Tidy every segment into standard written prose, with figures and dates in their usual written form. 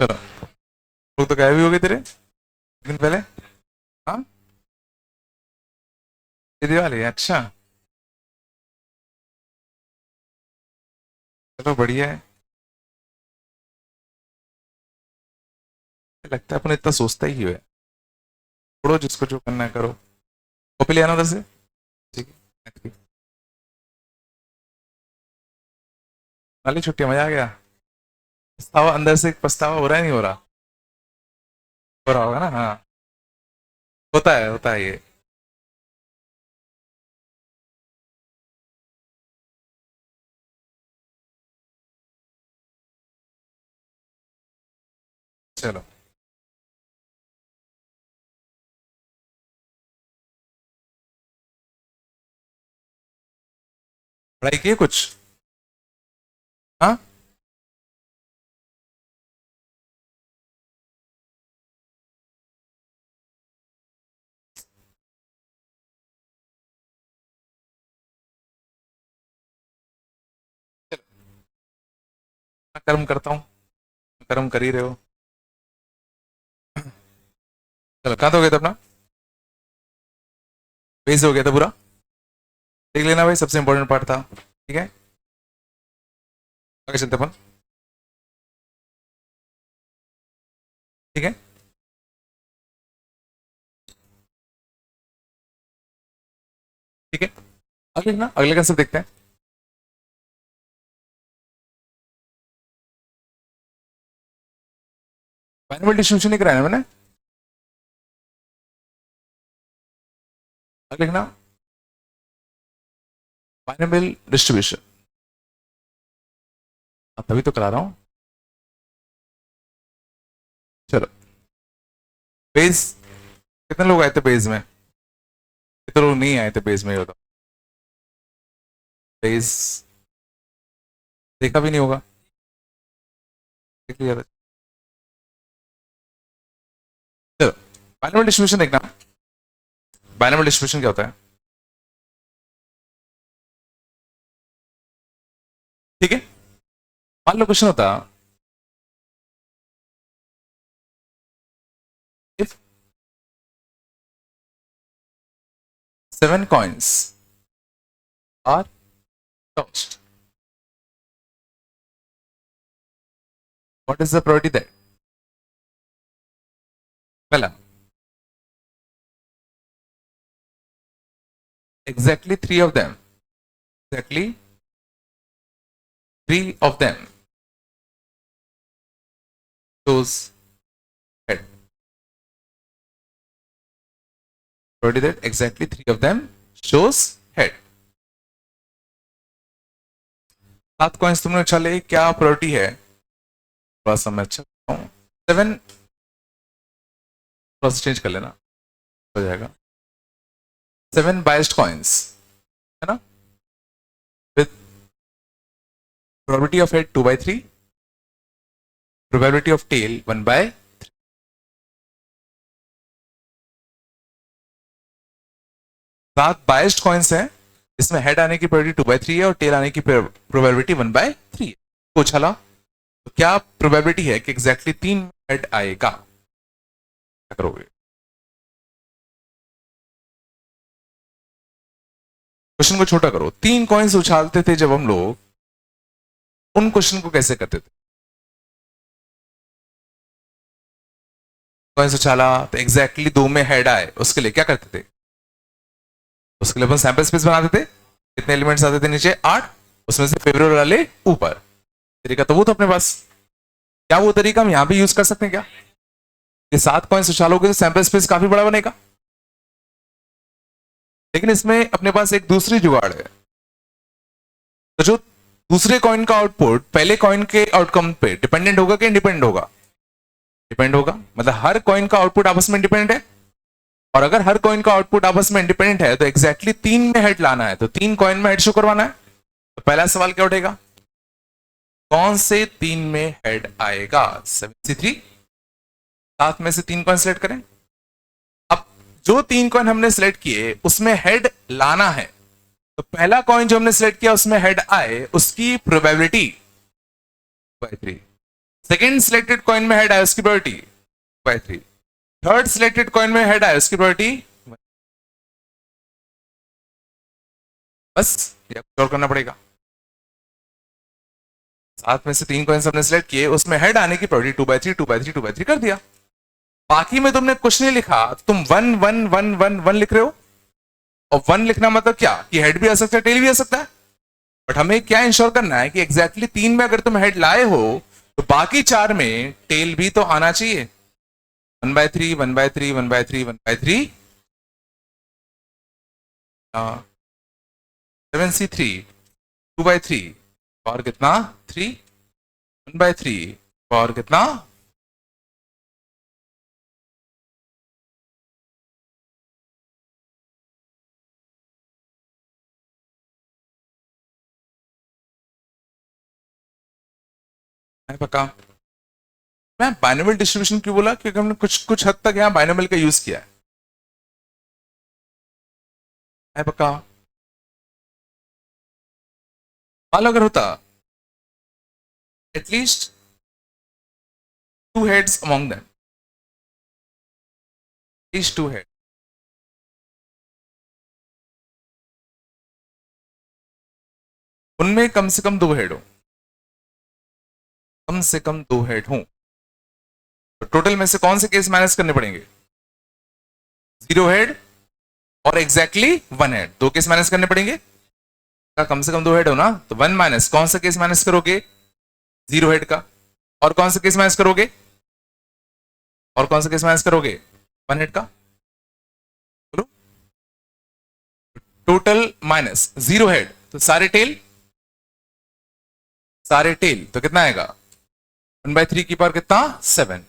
चलो, लोग तो गायब ही हो गए तेरे दिन पहले। हाँ, ये वाले, अच्छा। चलो बढ़िया है। लगता है अपन इतना सोचता ही है। छोड़ो, जिसको जो करना है करो। कॉपी ले आना उधर से। ठीक है। वाली छुट्टी, मजा आ गया। पछतावा अंदर से, पछतावा हो रहा है नहीं हो रहा? हो रहा होगा ना, हाँ। होता है ये। चलो। पढ़ाई की है कुछ? हाँ। मैं कर्म करता हूँ। कर्म कर ही रहे हो। चलो, कहाँ तो हो गया था अपना? बेस हो गया था पूरा। देख लेना भाई, सबसे इंपॉर्टेंट पार्ट था। ठीक है, आगे चलते अपन। ठीक है। ठीक है, अगले ना, अगले कंसेप्ट देखते हैं। बाइनोमियल डिस्ट्रीब्यूशन नहीं कराया ना मैंने? अगले ना, बाइनोमियल डिस्ट्रीब्यूशन। तभी तो करा रहा हूँ। चलो, बेस। कितने लोग आए थे बेस में? कितने लोग नहीं आए थे बेस में, ये बताओ। बेस देखा भी नहीं होगा। देख लिया था। चलो, बाइनोमियल डिस्ट्रीब्यूशन देखना। बाइनोमियल डिस्ट्रीब्यूशन क्या होता है? ठीक है, मान लो क्वेश्चन होता, if 7 coins are tossed, what is the probability that? पहला, exactly three of them chose head. Probability that exactly 3 of them chose head. 7 coins तुमने चले, क्या प्रोबेबिलिटी है? थोड़ा सा मैं अच्छा 7, थोड़ा सा चेंज कर लेना, हो जाएगा। 7 biased coins, है ना, with probability of head 2/3, probability of tail 1/3। 7 biased coins हैं, इसमें हेड आने की प्रोबेबिलिटी 2/3 है और टेल आने की प्रोबेबिलिटी 1/3 है। तो चला, तो क्या प्रोबेबिलिटी है कि एग्जैक्टली 3 हेड आएगा? क्या करोगे? क्वेश्चन को छोटा करो। 3 कॉइन्स उछालते थे जब हम लोग, उन क्वेश्चन को कैसे करते थे? कॉइन्स उछाला तो एग्जैक्टली 2 में हेड आए, उसके लिए क्या करते थे? उसके लिए अपन सैंपल स्पेस बनाते थे। कितने एलिमेंट्स आते थे नीचे? 8। उसमें से फेवरेबल वाले ऊपर। तरीका तो वो था अपने पास। क्या वो तरीका हम यहां भी यूज कर सकते हैं क्या? ये 7 कॉइन्स उछालोगे तो सैंपल स्पेस काफी बड़ा बनेगा। लेकिन इसमें अपने पास एक दूसरी जुगाड़ है। तो जो दूसरे कॉइन का आउटपुट पहले कॉइन के आउटकम पे डिपेंडेंट होगा कि इंडिपेंडेंट होगा? डिपेंड होगा, मतलब हर कॉइन का आउटपुट आपस में इंडिपेंडेंट है। और अगर हर कॉइन का आउटपुट आपस में इंडिपेंडेंट है तो एग्जैक्टली 3 में हेड लाना है, तो 3 कॉइन में हेड शो करवाना है। तो पहला सवाल क्या उठेगा? कौन से 3 में हेड आएगा? 73। 7 में से 3 कॉइन सिलेक्ट करें। अब जो 3 कॉइन हमने सिलेक्ट किए उसमें हेड लाना है, तो पहला कॉइन जो हमने सिलेक्ट किया उसमें हेड आए, उसकी प्रोबेबिलिटी 3। सेकेंड सिलेक्टेड कॉइन में हेड आया, उसकी प्रोबेबिलिटी 2/3। थर्ड सिलेक्टेड कॉइन में हेड आया, उसकी प्रोबेबिलिटी, बस ये और करना पड़ेगा। 7 में से 3 कॉइन्स हमने सिलेक्ट किए, उसमें हेड आने की प्रोबेबिलिटी 2/3 2/3 2/3 कर दिया। बाकी में तुमने कुछ नहीं लिखा, तुम 1 1 1 1 1 लिख रहे हो। और 1 लिखना मतलब क्या, कि हेड भी आ सकता है टेल भी आ सकता है। बट हमें क्या इंश्योर करना है कि एग्जैक्टली 3 में अगर तुम हेड लाए हो तो बाकी 4 में टेल भी तो आना चाहिए। 1/3 1/3 1/3 1/3, 7C3 2/3 और कितना 3, 1/3 और कितना, है पक्का। मैं बाइनोमियल डिस्ट्रीब्यूशन क्यों बोला, क्योंकि हमने कुछ कुछ हद तक यहां बाइनोमियल का यूज किया है पक्का। मान लो अगर होता at least 2 heads among them, at least 2 heads, उनमें कम से कम 2 हेड हो, कम से कम 2 हेड हो, तो टोटल में से कौन से केस माइनस करने पड़ेंगे, 0 हेड और एग्जैक्टली 1 हेड, 2 केस माइनस करने पड़ेंगे। कम से कम 2 हेड हो ना, तो 1 माइनस कौन सा केस माइनस करोगे, 0 हेड का, और कौन सा केस माइनस करोगे, और कौन सा केस माइनस करोगे, 1 हेड का। बोलो, टोटल माइनस 0 हेड तो सारे टेल, सारे टेल तो कितना आएगा, 1/3 की पावर कितना 7।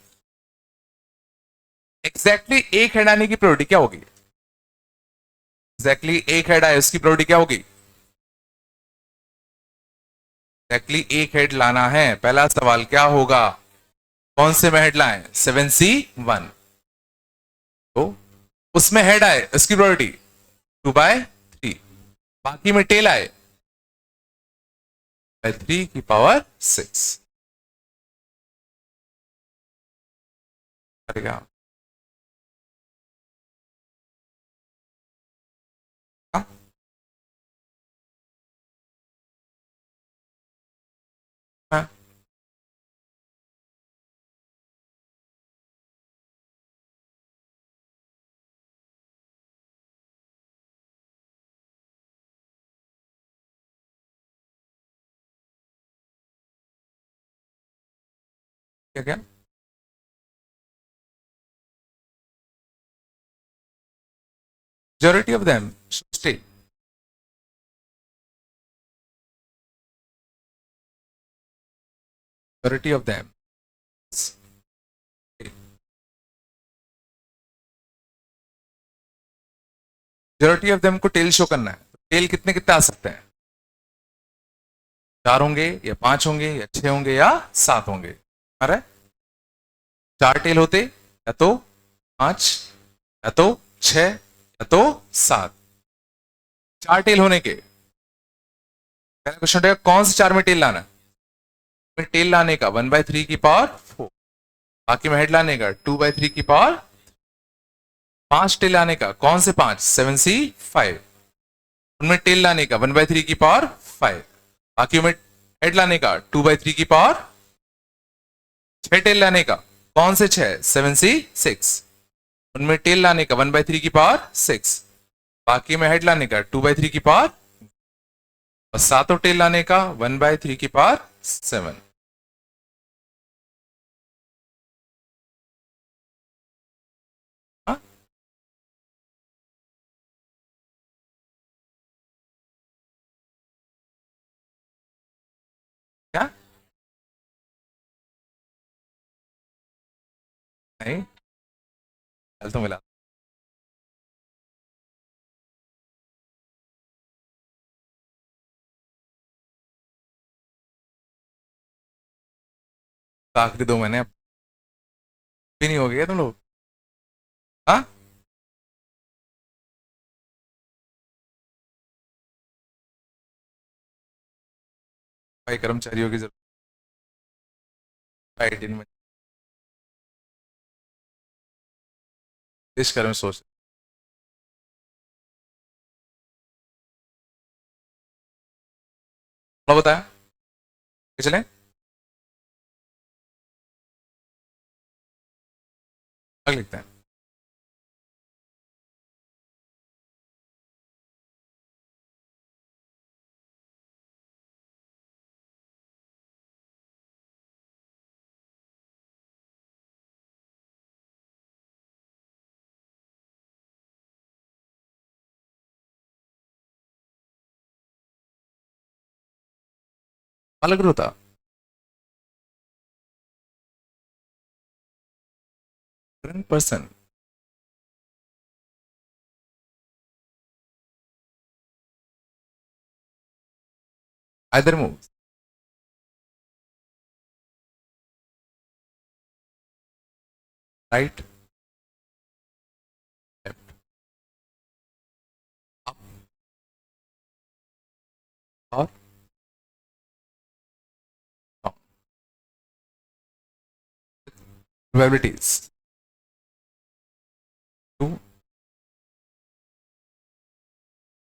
एग्जैक्टली एक हेड आने की प्रोबेबिलिटी क्या होगी, एग्जैक्टली एक हेड आए उसकी प्रोबेबिलिटी क्या होगी, एग्जैक्टली एक हेड लाना है, पहला सवाल क्या होगा, कौन से में हेड लाए, 7C1, तो उसमें हेड आए उसकी प्रोबेबिलिटी 2/3, बाकी में टेल आए 3 की पावर 6 करेगा। हाँ? हाँ? क्या क्या, majority of them should stay, majority of them stay. majority of them को टेल शो करना है, टेल कितने कितने आ सकते हैं, 4 होंगे या 5 होंगे या 6 होंगे या 7 होंगे, अरे 4 टेल होते या तो 5 या तो 6 या तो 7, 4 टेल होने के, पहला क्वेश्चन उठेगा कौन से 4 में टेल लाना है, टेल लाने का 1/3 की पावर 4, बाकी में हेड लाने का 2/3 की पावर, 5 टेल लाने का कौन से 5, 7C5, उनमें टेल लाने का 1/3 की पावर 5, बाकी में हेड लाने का 2/3 की पावर, 6 टेल लाने का कौन से 6, 7C6, उनमें टेल लाने का 1/3 की पावर 6, बाकी में हेड लाने का 2/3 की पावर, और सातों टेल लाने का 1/3 की पावर 7। हाँ? क्या, नहीं, कल तो मिला, तो आखिरी 2 महीने भी नहीं हो गए तुम लोग। हाँ, भाई कर्मचारियों की जरूरत राइट इनमें इस कर में सोच थोड़ा बताया चले आगे लिखते हैं अलग होता person either move right left up or down probabilities 2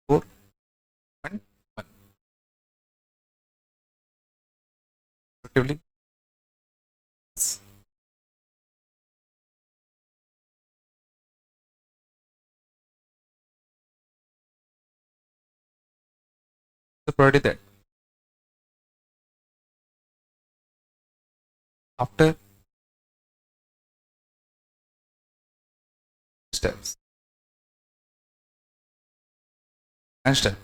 4 and 1 respectively the probability that after steps and step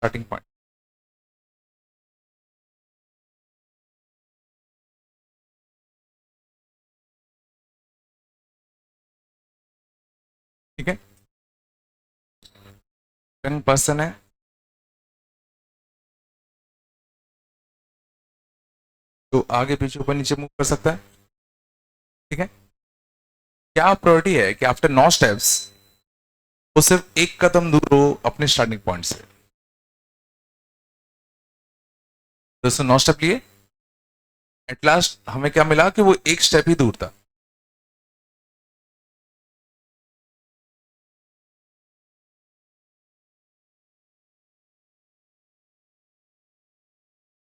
starting point ठीक है 10% है तो आगे पीछे ऊपर नीचे मूव कर सकता है ठीक है क्या प्रायोरिटी है कि आफ्टर 9 स्टेप्स वो सिर्फ एक कदम दूर हो अपने स्टार्टिंग पॉइंट से तो उसने 9 स्टेप लिए एट लास्ट हमें क्या मिला कि वो एक स्टेप ही दूर था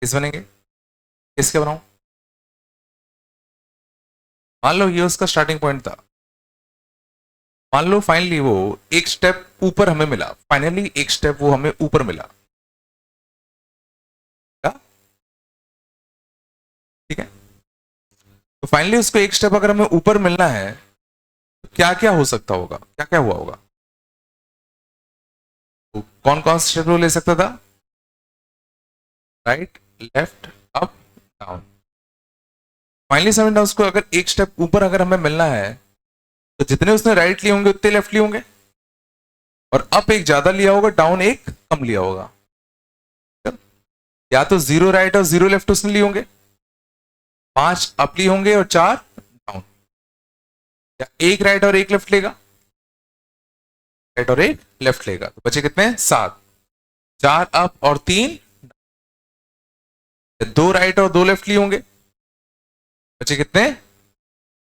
किस बनेंगे किसके बनाऊं मान लो ये उसका स्टार्टिंग पॉइंट था मान लो फाइनली वो एक स्टेप ऊपर हमें मिला फाइनली एक स्टेप वो हमें ऊपर मिला ठीक है तो फाइनली उसको एक स्टेप अगर हमें ऊपर मिलना है तो क्या क्या हो सकता होगा क्या क्या हुआ होगा तो कौन कौन सा स्टेप वो ले सकता था right left up down finally समझना उसको अगर एक स्टेप ऊपर अगर हमें मिलना है तो जितने उसने राइट लिए होंगे उतने लेफ्ट लिए होंगे और अप एक ज्यादा लिया होगा डाउन एक कम लिया होगा या तो 0 राइट और 0 लेफ्ट उसने लिए होंगे 5 अप लिए होंगे और 4 डाउन या एक राइट और एक लेफ्ट लेगा राइट और एक लेफ्ट लेगा तो बचे कितने 7 4 अप और 3 2 राइट और 2 लेफ्ट लिए होंगे बचे कितने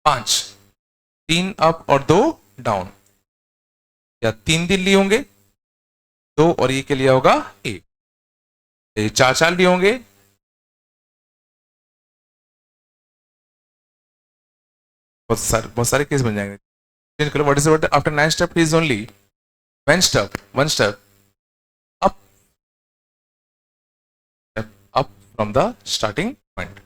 5 3 अप और 2 डाउन या 3 दिन लिए होंगे 2 और ये के लिया होगा 1 4 4 लिए होंगे बहुत सारे केस बन जाएंगे चेंज करो what is what after 9 step is only one step up from the starting point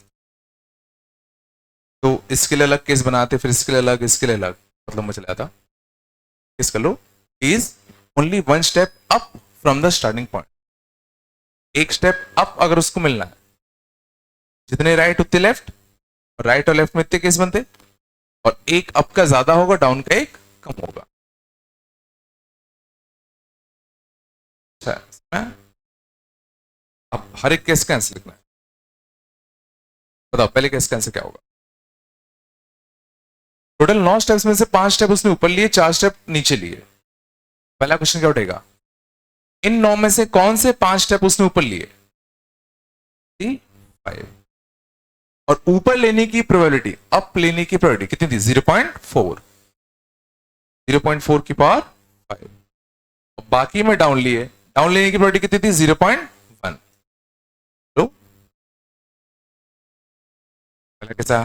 तो इसके लिए अलग केस बनाते फिर इसके लिए अलग मतलब मैं चला था केस कर लो is only one step up from the starting point एक स्टेप अप अगर उसको मिलना है जितने राइट उतने लेफ्ट और राइट और लेफ्ट में इतने केस बनते और एक अप का ज्यादा होगा डाउन का एक कम होगा अच्छा अब हर एक केस का आंसर लिखना है बताओ पहले केस का आंसर क्या होगा टोटल 9 स्टेप्स में से 5 स्टेप उसने ऊपर लिए, 4 स्टेप नीचे लिए। पहला क्वेश्चन क्या उठेगा, इन 9 में से कौन से 5 स्टेप उसने ऊपर लिए? 5। और ऊपर लेने की प्रोबेबिलिटी, अप लेने की प्रोबेबिलिटी कितनी थी? 0.4। 0.4 की पावर 5। बाकी में डाउन लिए, डाउन लेने की प्रोबेबिलिटी कितनी थी? 0.1। तो पहला कैसा,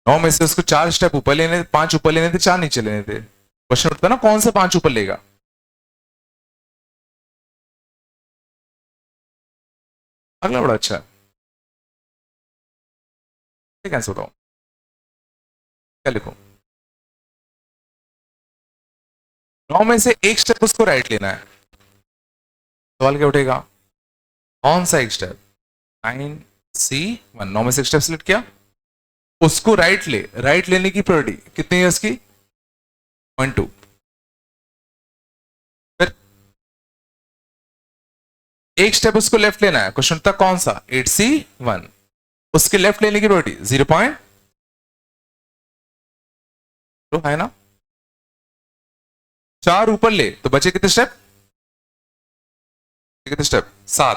9 में से उसको 4 स्टेप ऊपर लेने थे, 5 ऊपर लेने थे, 4 नीचे लेने थे। क्वेश्चन उठता ना कौन से 5 ऊपर लेगा? अगला बड़ा अच्छा है, कैसे बताऊं, क्या लिखूं? 9 में से एक स्टेप उसको राइट लेना है। सवाल क्या उठेगा, कौन सा एक स्टेप? 9C1, 9 में से एक स्टेप सिलेक्ट किया, उसको राइट ले, राइट लेने की प्रोबेबिलिटी कितनी है उसकी? 0.2। फिर एक स्टेप उसको लेफ्ट लेना है, क्वेश्चन था कौन सा? 8C1, उसके लेफ्ट लेने की प्रोबेबिलिटी 0. तो है ना, 4 ऊपर ले तो बचे कितने स्टेप? कितने स्टेप? 7।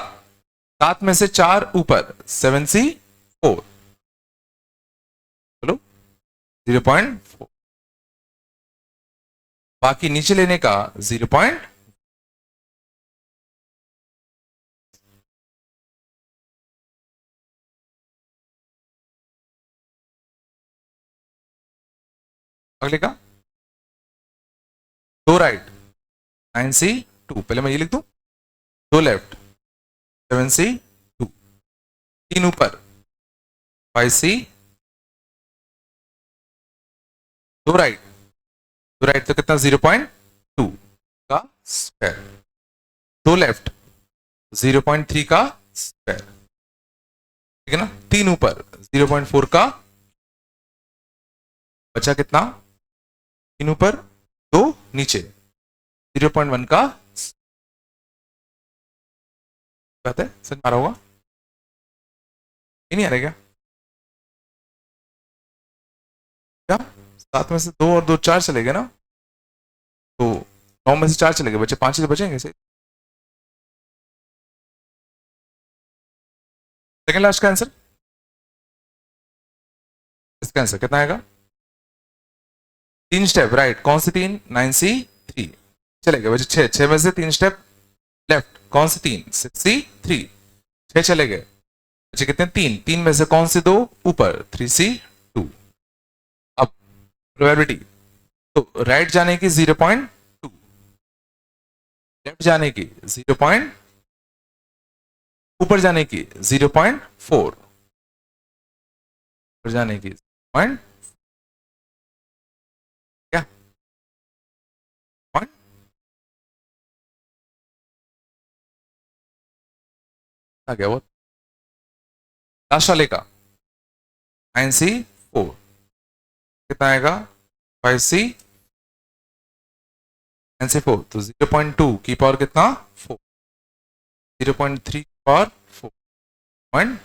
7 में से 4 ऊपर, 7C4, चलो 0.4। बाकी नीचे लेने का 0. अगले का 2 राइट 9C2, पहले मैं ये लिख दूं, 2 लेफ्ट 7C2, 3 ऊपर 5C, 2 राइट, 2 राइट तो कितना? 0.2 का स्क्वायर, 2 लेफ्ट 0.3 का स्क्वायर, ठीक है ना, 3 ऊपर 0.4 का, बचा कितना? 3 ऊपर 2 नीचे 0.1 का। बात है, समझ आ रहा होगा? ये नहीं आ रहा क्या? क्या 7 में से 2 और 2 4 चले गए ना, तो 9 में से 4 चले गए, बचे 5 ही तो बचेंगे। सेकंड लास्ट का आंसर, इसका आंसर कितना आएगा? 3 स्टेप राइट, कौन से 3? 9C3 चले गए, बचे 6। 6 में से 3 स्टेप लेफ्ट, कौन से 3? 6C3, 6 चले गए, बचे कितने? 3। 3 में से कौन से 2 ऊपर? 3C2। अब प्रोबेबिलिटी, तो राइट जाने की 0.2, लेफ्ट जाने की 0. ऊपर जाने की 0.4, ऊपर जाने की पॉइंट क्या पॉइंट आ गया वो, लास्ट वाले का 9C4 कितना आएगा? 5C 9C4, तो 0.2 की पावर कितना? 4। 0.3 की पावर 4 पॉइंट।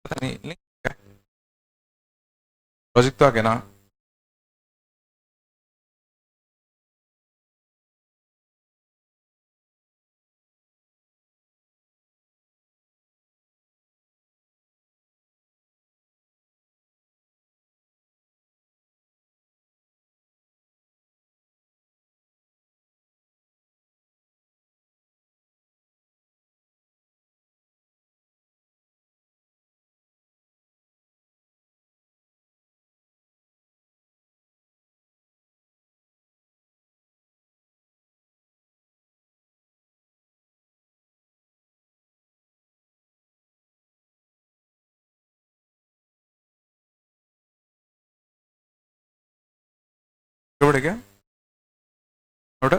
पता नहीं लॉजिक तो आ गया ना। बढ़ गया नोट।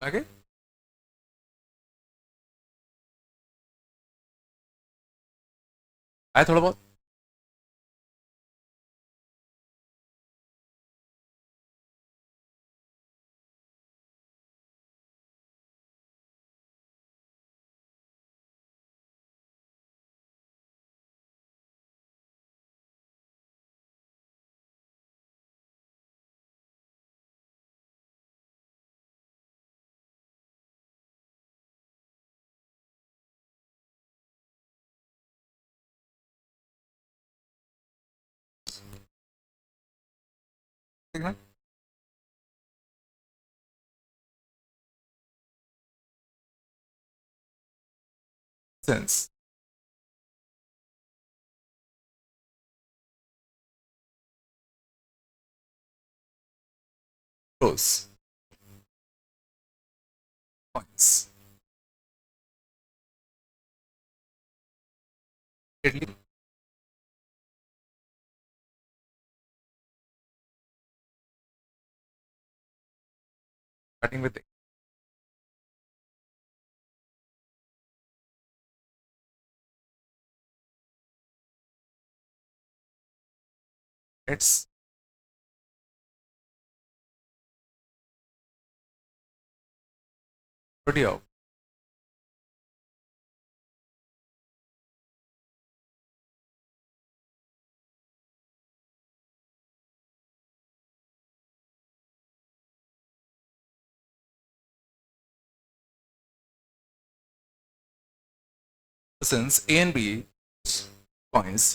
आगे आया थोड़ा बहुत। ठीक sense pros points Italy starting with its video since A and B points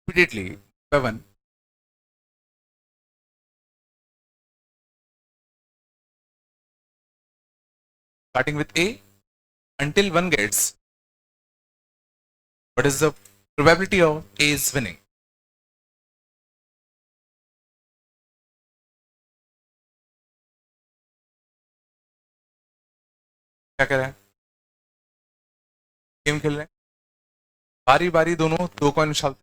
repeatedly by one starting with A until one gets what is the probability of A is winning. क्या कह रहे हैं? Game खेल रहे हैं, बारी बारी दोनों दो कॉइन उछालते,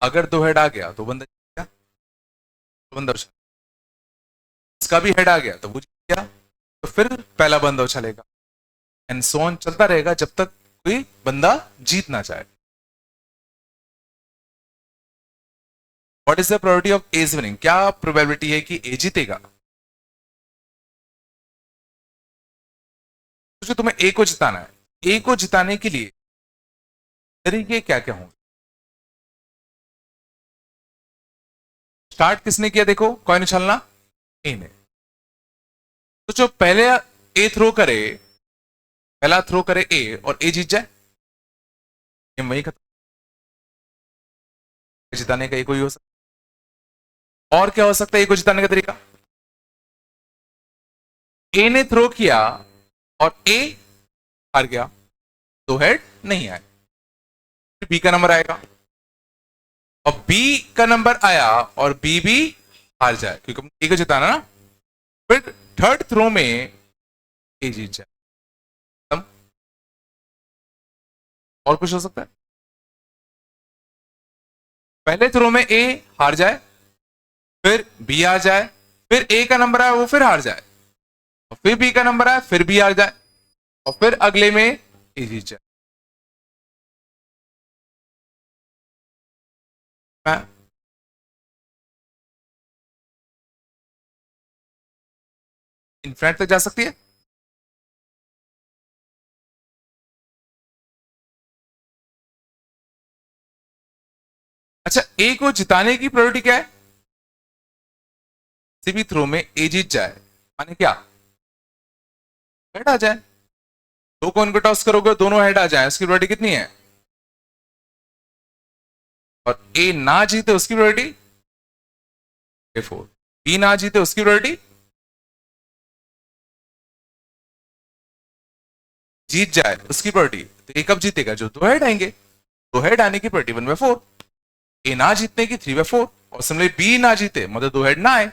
अगर दो हेड आ गया तो बंदा जीत गया, तो बंदा उछाल, इसका भी हेड आ गया तो वो जीत गया, तो फिर पहला बंदा उछालेगा एंड सो ऑन चलता रहेगा जब तक कोई बंदा जीत ना जाए. What is the probability of A's winning? क्या प्रोबेबिलिटी है कि ए जीतेगा? तो तुम्हें ए को जिताना है. ए को जिताने के लिए तरीके क्या क्या होंगे? स्टार्ट किसने किया? देखो कॉइन उछालना ए ने. तो जो पहले ए थ्रो करे, पहला थ्रो करे ए और ए जीत जाए, गेम वही खत्म. जिताने का ए कोई हो सकता. और क्या हो सकता है ए को जिताने का तरीका? ए ने थ्रो किया और ए हार गया, दो हेड नहीं आए, बी का नंबर आएगा, और बी का नंबर आया और बी भी हार जाए क्योंकि ए को जिताना ना, फिर थर्ड थ्रो में ए जीत जाए. और कुछ हो सकता है? पहले थ्रो में ए हार जाए, फिर बी आ जाए, फिर ए का नंबर आए वो फिर हार जाए, और फिर बी का नंबर आए फिर बी हार जाए, और फिर अगले में ए जीत जाए. इनफिनिट तक जा सकती है. अच्छा, ए को जिताने की प्रायोरिटी क्या है? किसी भी थ्रो में ए जीत जाए माने क्या? हेड आ जाए. दो कॉइन को टॉस करोगे दोनों हेड आ जाए, उसकी प्रायोरिटी कितनी है? और ए ना जीते उसकी प्रायोरिटी 4. बी ना जीते उसकी प्रायोरिटी, जीत जाए उसकी प्रायोरिटी. तो ए कब जीतेगा? जो दो हेड आएंगे. दो हेड आने की प्रायोरिटी 1/4, ए ना जीतने की 3/4, और सिमिलरली बी ना जीते मतलब दो हेड ना आए.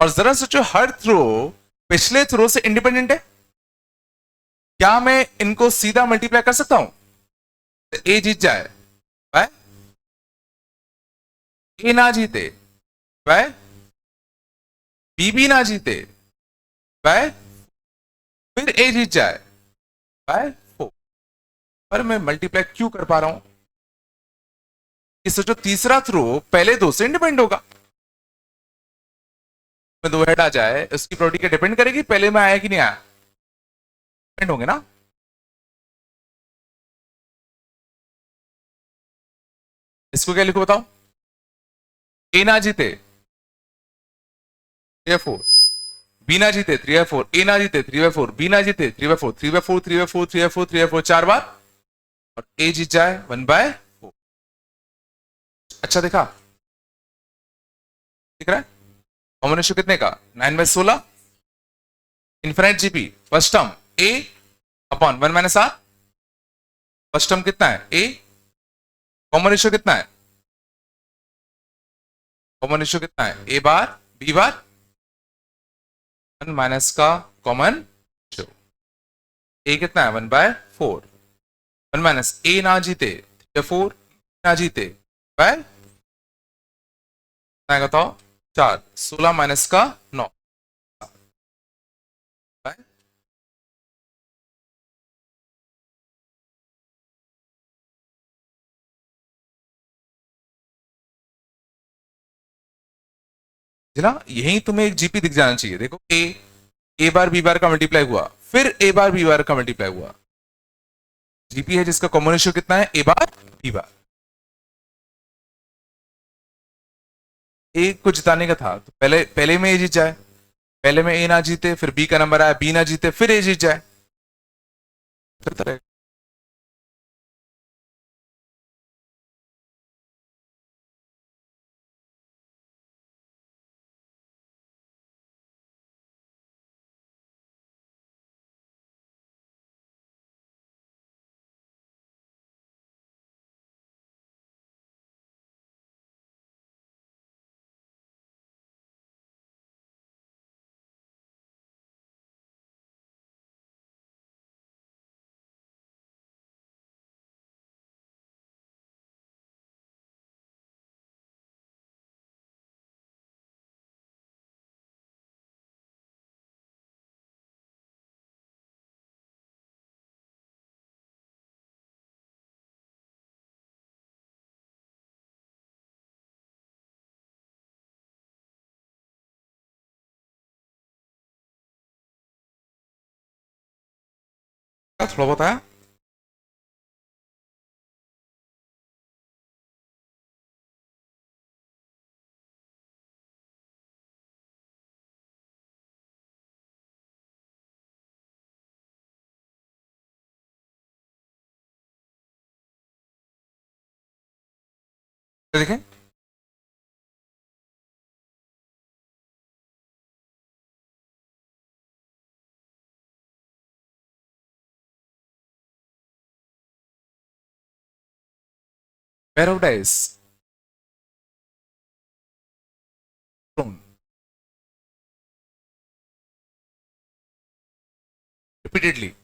और जरा सोचो, हर थ्रो पिछले थ्रो से इंडिपेंडेंट है. क्या मैं इनको सीधा मल्टीप्लाई कर सकता हूं? ए जीत जाए बाय ए ना जीते बाय बी भी ना जीते बाय, फिर ए जीत जाए बाय 4। पर मैं मल्टीप्लाई क्यों कर पा रहा हूं? इससे जो तीसरा थ्रो पहले दो से इंडिपेंडेंट होगा, में दो हेड आ जाए उसकी प्रोबेबिलिटी क्या डिपेंड करेगी पहले में आया कि नहीं आया? डिपेंड होंगे ना। इसको क्या लिखो बताओ? ए ना जीते 3/4, बी ना जीते 3/4, ए ना जीते 3/4, बी ना जीते 3/4, 3/4, 3/4, 3/4, 3/4 चार बार, और ए जीत जाए 1/4। अच्छा देखा, दिख रहा है? कॉमन रेशियो कितने का? 9/16 infinite GP. First term A upon 1 - r। First term कितना है? ए। कॉमन रेशियो कितना है? कॉमन रेशियो कितना है? ए बार बी बार 1 माइनस का कॉमन रेशियो। ए कितना है? 1/4। 1 माइनस ए ना जीते 3/4, ना जीते बाय बताओ 4, 16 माइनस का 9 बाय। ना यही तुम्हें एक जीपी दिख जाना चाहिए। देखो ए बार बी बार का मल्टीप्लाई हुआ, फिर ए बार बी बार का मल्टीप्लाई हुआ। जीपी है जिसका कॉमन रेशियो कितना है? ए बार बी बार। ए को जिताने का था तो पहले पहले में ए जीत जाए, पहले में ए ना जीते, फिर बी का नंबर आया बी ना जीते, फिर ए जीत जाए, फिर तरह। थोड़ा बहुत आया। देखें pair of dice thrown repeatedly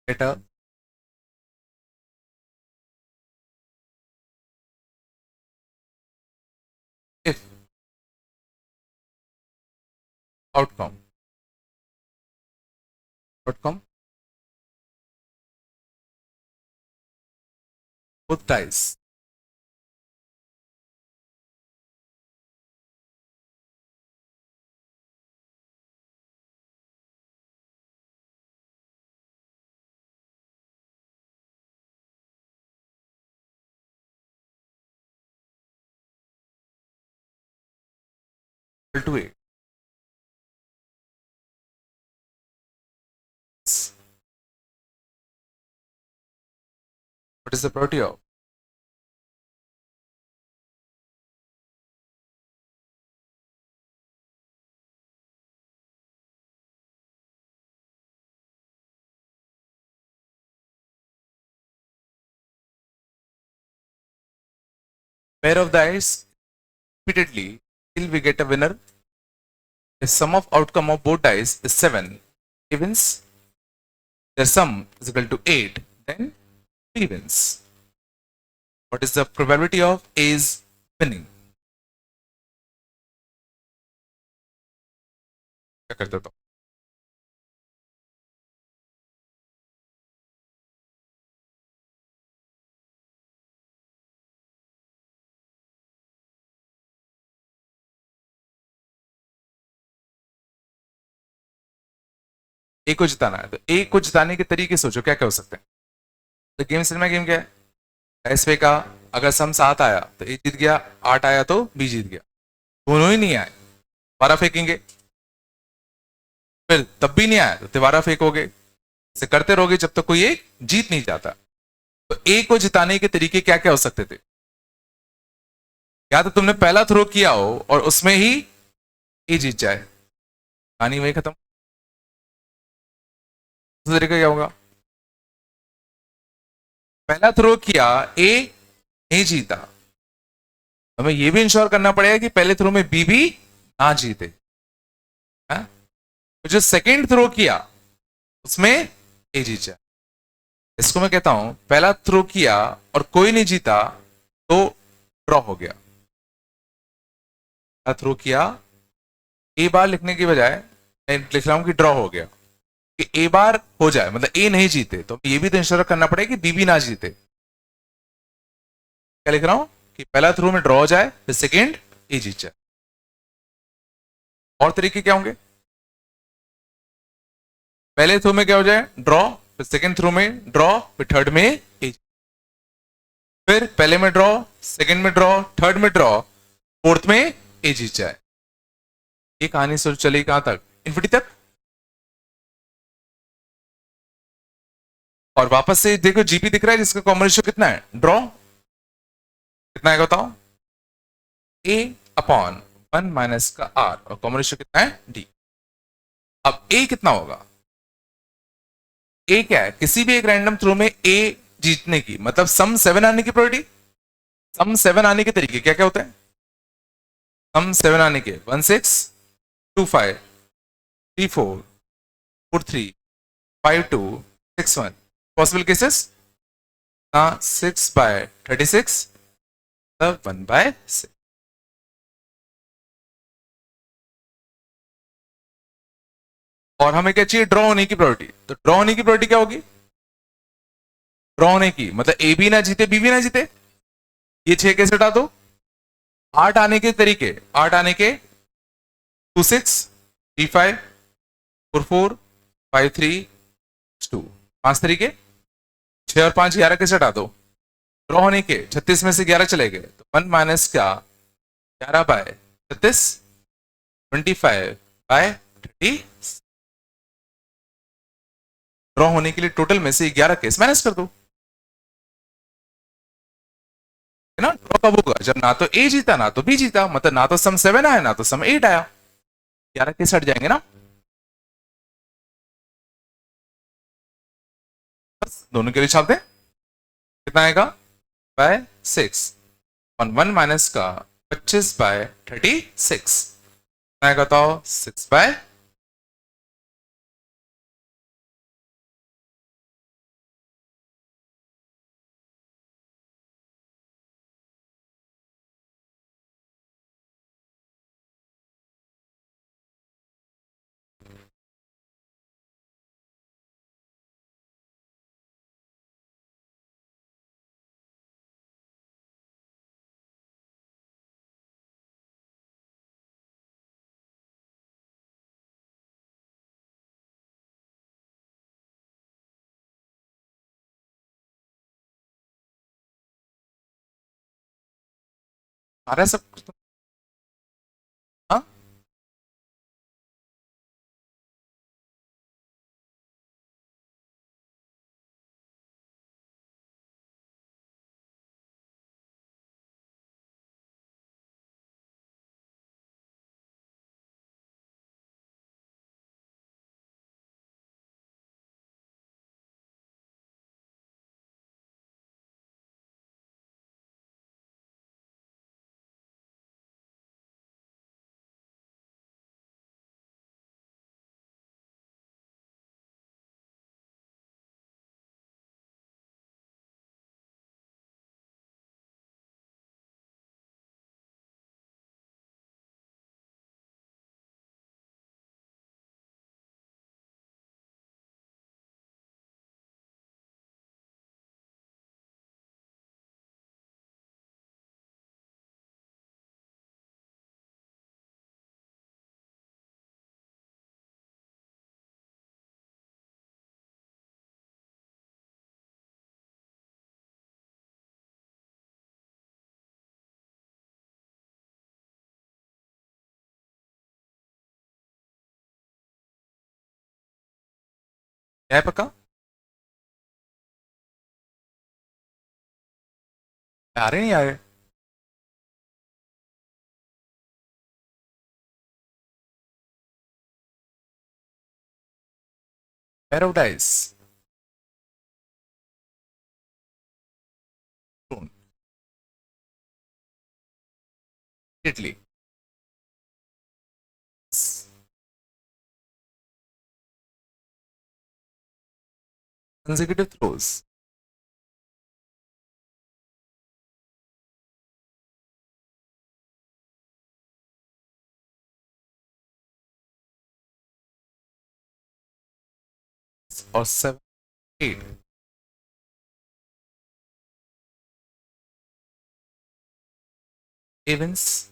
at a if outcome outcome both dice equal to a। What is the probability of? Pair of dice repeatedly till we get a winner. If sum of outcome of both dice is 7, he wins. Their sum is equal to 8, then he wins. What is the probability of A's winning? क्या करते हो? ए को जिताना है तो ए को जिताने के तरीके सोचो, क्या क्या हो सकते हैं? तो गेम सिनेमा गेम क्या है? इस पे का अगर सम 7 आया तो ए जीत गया, 8 आया तो बी जीत गया। दोनों ही नहीं आए, दोबारा फेंकेंगे। फिर तब भी नहीं आया तो दोबारा फेंकोगे। इसे करते रहोगे जब तक कोई एक जीत नहीं जाता। तो ए को जिताने के तरीके क्या क्या हो सकते थे? या तो तुमने पहला थ्रो किया हो और उसमें ही ए जीत जाए, कहानी वही खत्म। दूसरा तरीका क्या होगा? पहला थ्रो किया, ए नहीं जीता, हमें यह भी इंश्योर करना पड़ेगा कि पहले थ्रो में बी भी ना जीते। है? तो जो सेकंड थ्रो किया उसमें ए जीत जाए। इसको मैं कहता हूं पहला थ्रो किया और कोई नहीं जीता तो ड्रॉ हो गया। पहला थ्रो किया, ए बार लिखने की बजाय मैं लिख रहा हूं कि ड्रॉ हो गया, कि ए बार हो जाए मतलब ए नहीं जीते तो ये भी तो इंश्योर करना पड़ेगा कि बी भी ना जीते। क्या लिख रहा हूं कि पहला थ्रो में ड्रॉ हो जाए फिर सेकेंड ए जीत जाए। और तरीके क्या होंगे? पहले थ्रो में क्या हो जाए? ड्रॉ, फिर सेकेंड थ्रो में ड्रॉ, फिर थर्ड में ए, फिर पहले में ड्रॉ, सेकेंड में ड्रॉ, थर्ड में ड्रॉ, फोर्थ में ए जीत जाए। ये कहानी सोच चली कहां तक? इन्फिनिटी तक। और वापस से देखो जीपी दिख रहा है जिसका कॉमन रेशियो कितना है? ड्रॉ। कितना है बताओ? ए अपॉन 1 माइनस का आर, और कॉमन रेशियो कितना है? डी। अब ए कितना होगा? ए क्या है? किसी भी एक रैंडम थ्रो में ए जीतने की मतलब सम 7 आने की प्रोबेबिलिटी। सम 7 आने के तरीके क्या क्या होते हैं? सम 7 आने के 1 6 2 5 3 4 4 3 5 2 6 1। Possible cases 6/36 1/6। और हमें क्या चाहिए? ड्रॉ होने की प्रोबेबिलिटी। तो ड्रॉ होने की प्रोबेबिलिटी क्या होगी? ड्रॉ होने की मतलब ए भी ना जीते बी भी ना जीते। ये 6 कैसे हटा दो? 8 आने के तरीके, 8 आने के 2 6 3 5 4 4 5 3 2। 5 तरीके, 6 और 5 11 कैसे हटा दो? ड्रॉ होने के 36 में से 11 चले गए तो 1 माइनस क्या? 11/36, 25/30। ड्रॉ होने के लिए टोटल में से 11 केस माइनस कर दो, है ना? ड्रॉ कब होगा? जब ना तो ए जीता ना तो बी जीता, मतलब ना तो सम 7 आया ना तो सम 8 आया। 11 केस हट जाएंगे ना, बस दोनों के लिए छाप दें। कितना आएगा? बाय 6 और 1 माइनस का 25/36 आएगा, बताओ 6/। आ रहा है सब? हाँ, है पक्का? आ रहे नहीं आ रहे? Paradise Italy consecutive throws. Or 7, 8. Evans.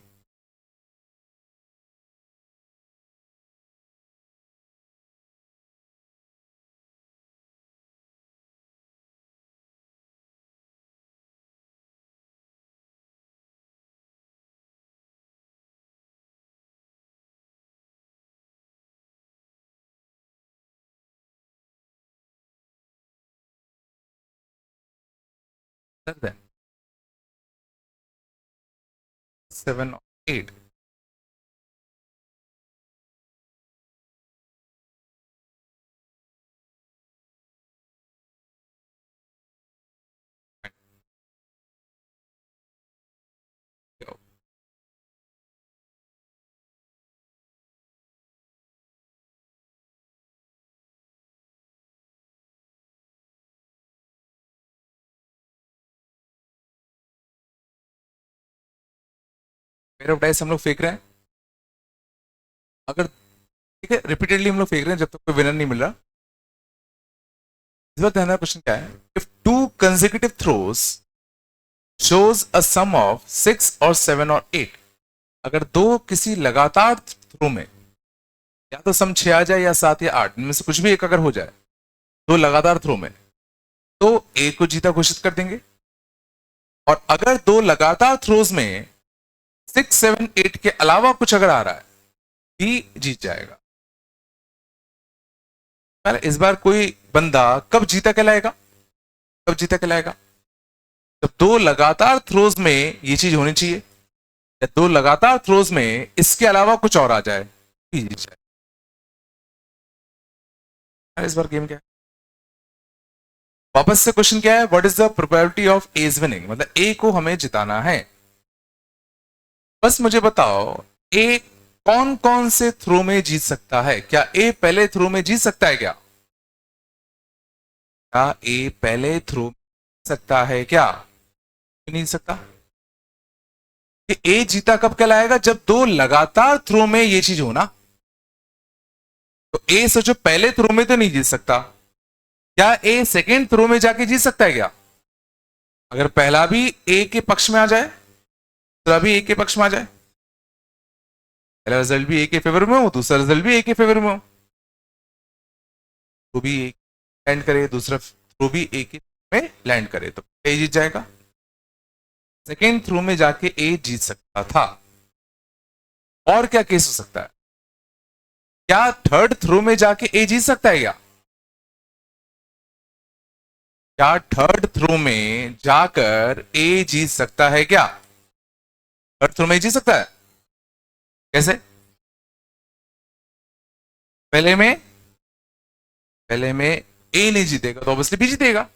Then 7 or 8. Pair of dice हम लोग फेंक रहे हैं, अगर ठीक है रिपीटेडली हम लोग फेंक रहे हैं जब तक कोई विनर नहीं मिल रहा। इस बार ध्यान देना क्वेश्चन क्या है, if two consecutive throws shows a sum of 6 और 7 और 8, अगर दो किसी लगातार थ्रो में या तो सम 6 आ जाए या 7 या 8, इनमें से कुछ भी एक अगर हो जाए दो लगातार थ्रो में, तो ए को जीता घोषित कर देंगे। और अगर दो लगातार थ्रोज में 6, 7, 8 के अलावा कुछ अगर आ रहा है, बी जीत जाएगा। इस बार कोई बंदा कब जीता कहलाएगा? कब जीता कहलाएगा? जब दो लगातार थ्रोज में ये चीज होनी चाहिए, या दो लगातार थ्रोज में इसके अलावा कुछ और आ जाए, बी जीत जाए। इस बार गेम क्या है? वापस से क्वेश्चन क्या है, what is the probability of A's winning, मतलब ए को हमें जिताना है। बस मुझे बताओ ए कौन कौन से थ्रो में जीत सकता है? क्या ए पहले थ्रो में जीत सकता है? क्या ए पहले थ्रो में सकता है? क्या नहीं सकता? कि ए जीता कब कहलाएगा? जब दो लगातार थ्रो में ये चीज हो ना। तो ए सोचो पहले थ्रो में तो नहीं जीत सकता, क्या ए सेकेंड थ्रो में जाके जीत सकता है? क्या अगर पहला भी ए के पक्ष में आ जाए, दूसरा भी ए के पक्ष में आ जाए, पहला रिजल्ट भी ए के फेवर में हो, दूसरा रिजल्ट भी ए के फेवर में हो, तो भी ए लैंड करे, दूसरा थ्रो भी ए के में लैंड करे, तो ए जीत जाएगा। सेकेंड थ्रो में जाके ए जीत सकता था। और क्या केस हो सकता है? क्या थर्ड थ्रो में जाके ए जीत सकता है? क्या थर्ड थ्रो में जाकर ए जीत सकता है? क्या थर्ड थ्रो में जीत सकता है? कैसे? पहले में ए नहीं जीतेगा तो ऑब्वियसली बी जीतेगा।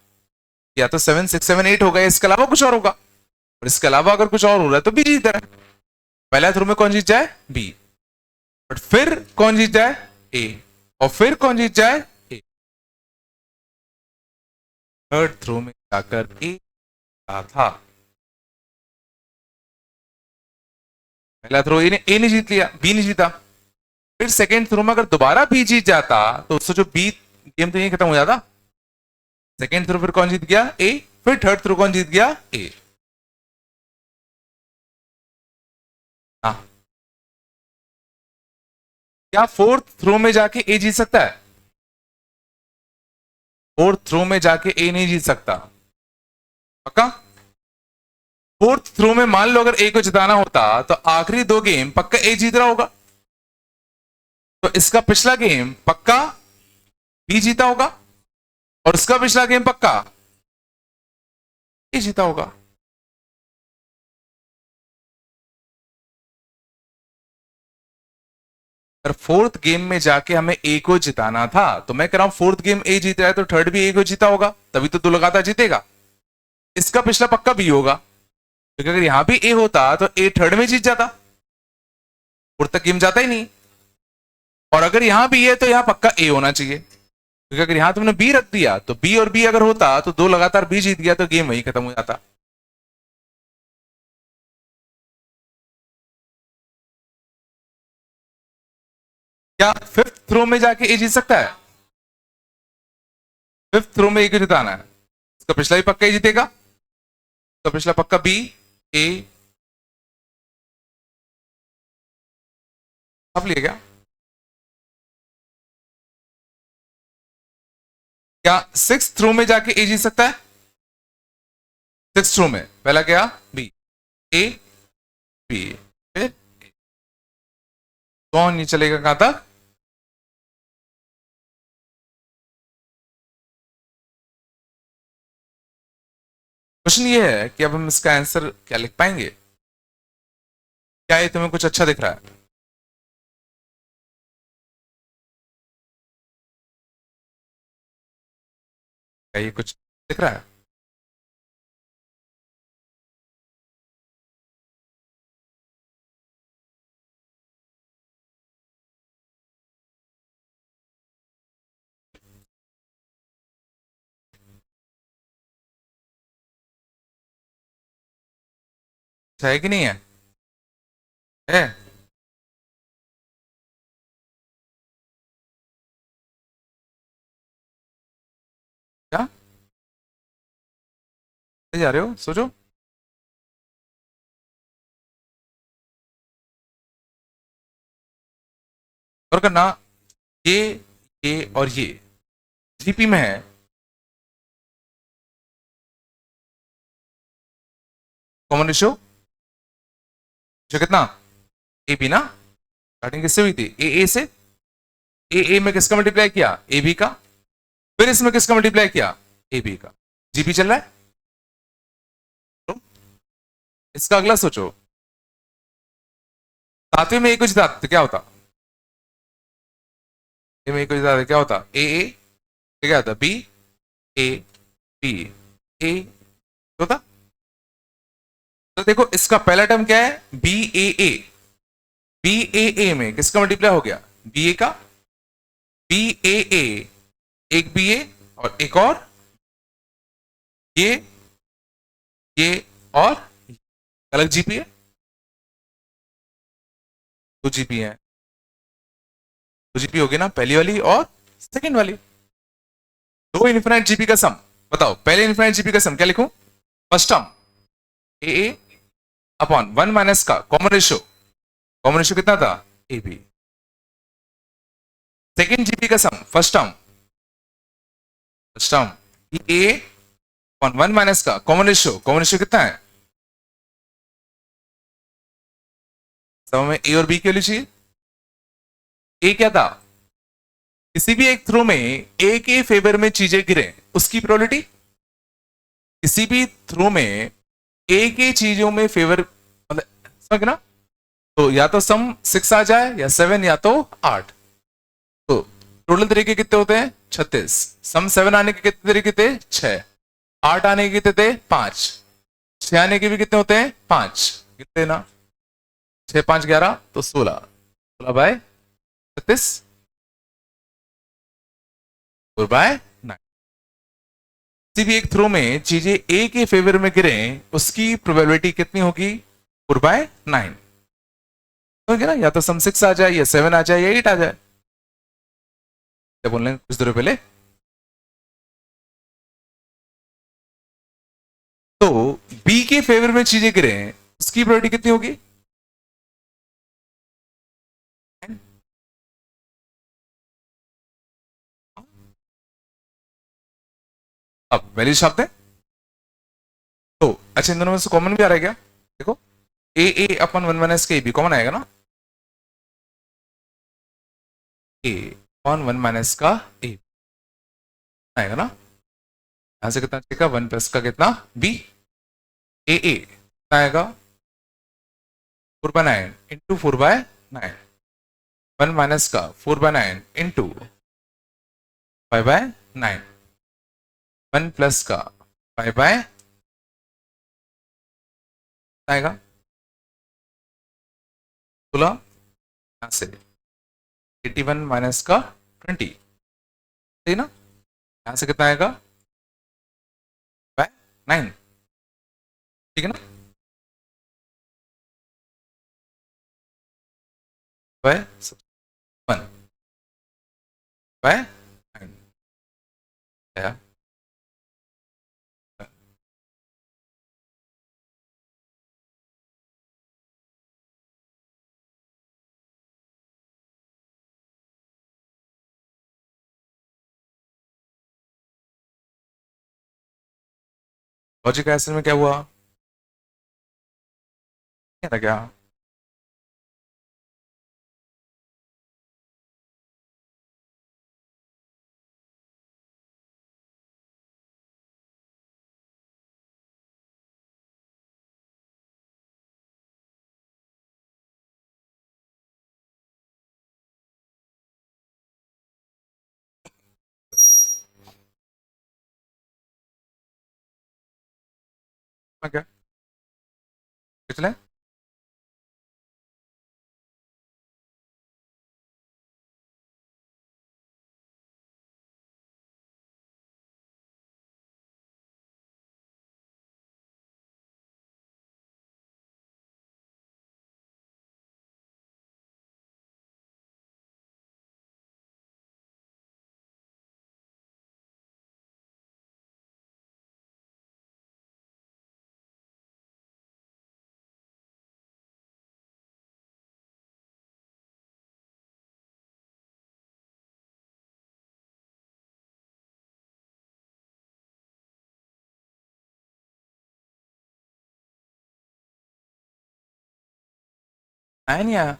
या तो 7, 6, 7, 8 होगा, इसके अलावा कुछ और होगा, और इसके अलावा अगर कुछ और हो रहा है तो बी जीत रहा है। पहला थ्रो में कौन जीत जाए? बी। बट फिर कौन जीत जाए? ए। और फिर कौन जीत जाए? ए। थर्ड थ्रो में जाकर ए था। पहला थ्रो ए ने जीत लिया, बी ने जीता। फिर सेकेंड थ्रो में अगर दोबारा बी जीत जाता तो उससे जो बी गेम तो यही खत्म हो जाता। सेकेंड थ्रो फिर कौन जीत गया? ए। फिर थर्ड थ्रो कौन जीत गया? ए। हाँ, क्या फोर्थ थ्रो में जाके ए जीत सकता है? फोर्थ थ्रो में जाके ए नहीं जीत सकता। पक्का? फोर्थ थ्रो में मान लो अगर ए को जिताना होता तो आखिरी दो गेम पक्का ए जीत रहा होगा, तो इसका पिछला गेम पक्का बी जीता होगा। और उसका पिछला गेम पक्का ए जीता होगा। अगर फोर्थ गेम में जाके हमें ए को जिताना था, तो मैं कह रहा हूं फोर्थ गेम ए जीत रहा है तो थर्ड भी ए को जीता होगा, तभी तो दो लगातार जीतेगा। इसका पिछला पक्का बी होगा, क्योंकि अगर यहां भी ए होता तो ए थर्ड में जीत जाता, फोर्थ तक गेम जाता ही नहीं। और अगर यहां बी है तो यहां पक्का ए होना चाहिए, क्योंकि अगर यहां तुमने बी रख दिया तो बी और बी अगर होता तो दो लगातार बी जीत गया तो गेम वही खत्म हो जाता। क्या फिफ्थ थ्रो में जाके ए जीत सकता है? फिफ्थ थ्रो में ए को जिताना है, इसका पिछला भी पक्का ए जीतेगा, इसका पिछला पक्का बी ए। अब लिया गया। क्या सिक्स थ्रो में जाके ए जीत सकता है? सिक्स थ्रो में पहला क्या बी ए बी, फिर कौन नहीं चलेगा कहां तक? क्वेश्चन ये है कि अब हम इसका आंसर क्या लिख पाएंगे? क्या ये तुम्हें कुछ अच्छा दिख रहा है? क्या ये कुछ दिख रहा है? अच्छा है कि नहीं है? है। क्या जा रहे हो, सोचो। और करना ये और ये जीपी में है, कॉमन रेशियो जो कितना ए बी ना, स्टार्टिंग किससे हुई थी? ए से। ए में किसका मल्टीप्लाई किया? ए बी का। फिर इसमें किसका मल्टीप्लाई किया? ए बी का। जीपी चल रहा है। तो इसका अगला सोचो, सातवें में ए को जिता तो क्या होता? ए में ए को जिता क्या होता? ए क्या होता? बी ए बी ए होता। तो देखो इसका पहला टर्म क्या है? बी ए। बी ए में किसका मल्टीप्लाई हो गया? बी ए का। बी ए एक बी ए और एक और ये और अलग जीपी है, दो जीपी है। दो जीपी होगी ना, पहली वाली और सेकंड वाली, दो इनफिनाइट जीपी का सम। बताओ पहले इनफिनाइट जीपी का सम क्या लिखूं? First term A upon one minus का कॉमन रेशियो, कॉमन रेशियो कितना था? A B. सेकेंड जीपी का sum first term A upon one minus का कॉमन रेशियो, कॉमन रेशियो कितना है? सब में ए और बी के लिए चाहिए। ए क्या था? किसी भी एक थ्रो में ए के फेवर में चीजें गिरे उसकी प्रोबेबिलिटी, किसी भी थ्रो में ए के चीजों में फेवर, मतलब समझ ना, तो या तो सम 6 आ जाए या 7 या तो 8। तो टोटल तरीके कितने होते हैं? 36। सम 7 आने के कितने तरीके थे? 6। 8 आने के कितने थे? 5। 6 आने के भी कितने होते हैं? 5। कितने ना, 6 5 11 तो 16, 16 बाय 36 4 बाय 9। किसी भी एक थ्रो में चीजें ए के फेवर में गिरे उसकी प्रोबेबिलिटी कितनी होगी? 4 बाय 9। तो ना, या तो सम 6 आ जाए या 7 आ जाए या 8 आ जाए। क्या बोल रहे हैं कुछ देर पहले? तो बी के फेवर में चीजें गिरे उसकी प्रोबेबिलिटी कितनी होगी? अब वैल्यू छापते हैं। तो अच्छा, इन दोनों में से कॉमन भी आ रहा है क्या? देखो ए अपन वन माइनस के बी कॉमन आएगा ना, ए अपॉन वन माइनस का ए आएगा ना। यहां से कितना बचेगा, 1 प्लस का कितना बी, ए कितना आएगा 4/9 इंटू 4/9, 1 माइनस का 4/9 इंटू 5/9, 1 प्लस का 5/, आएगा 16, यहां से 81 माइनस का 20, सही ना, यहां से कितना आएगा 9, ठीक है ना, बाय 1 बाय 9 आया। लॉजिक एसिड में क्या हुआ, क्या क्या, क्या पिछले, आया नहीं आया,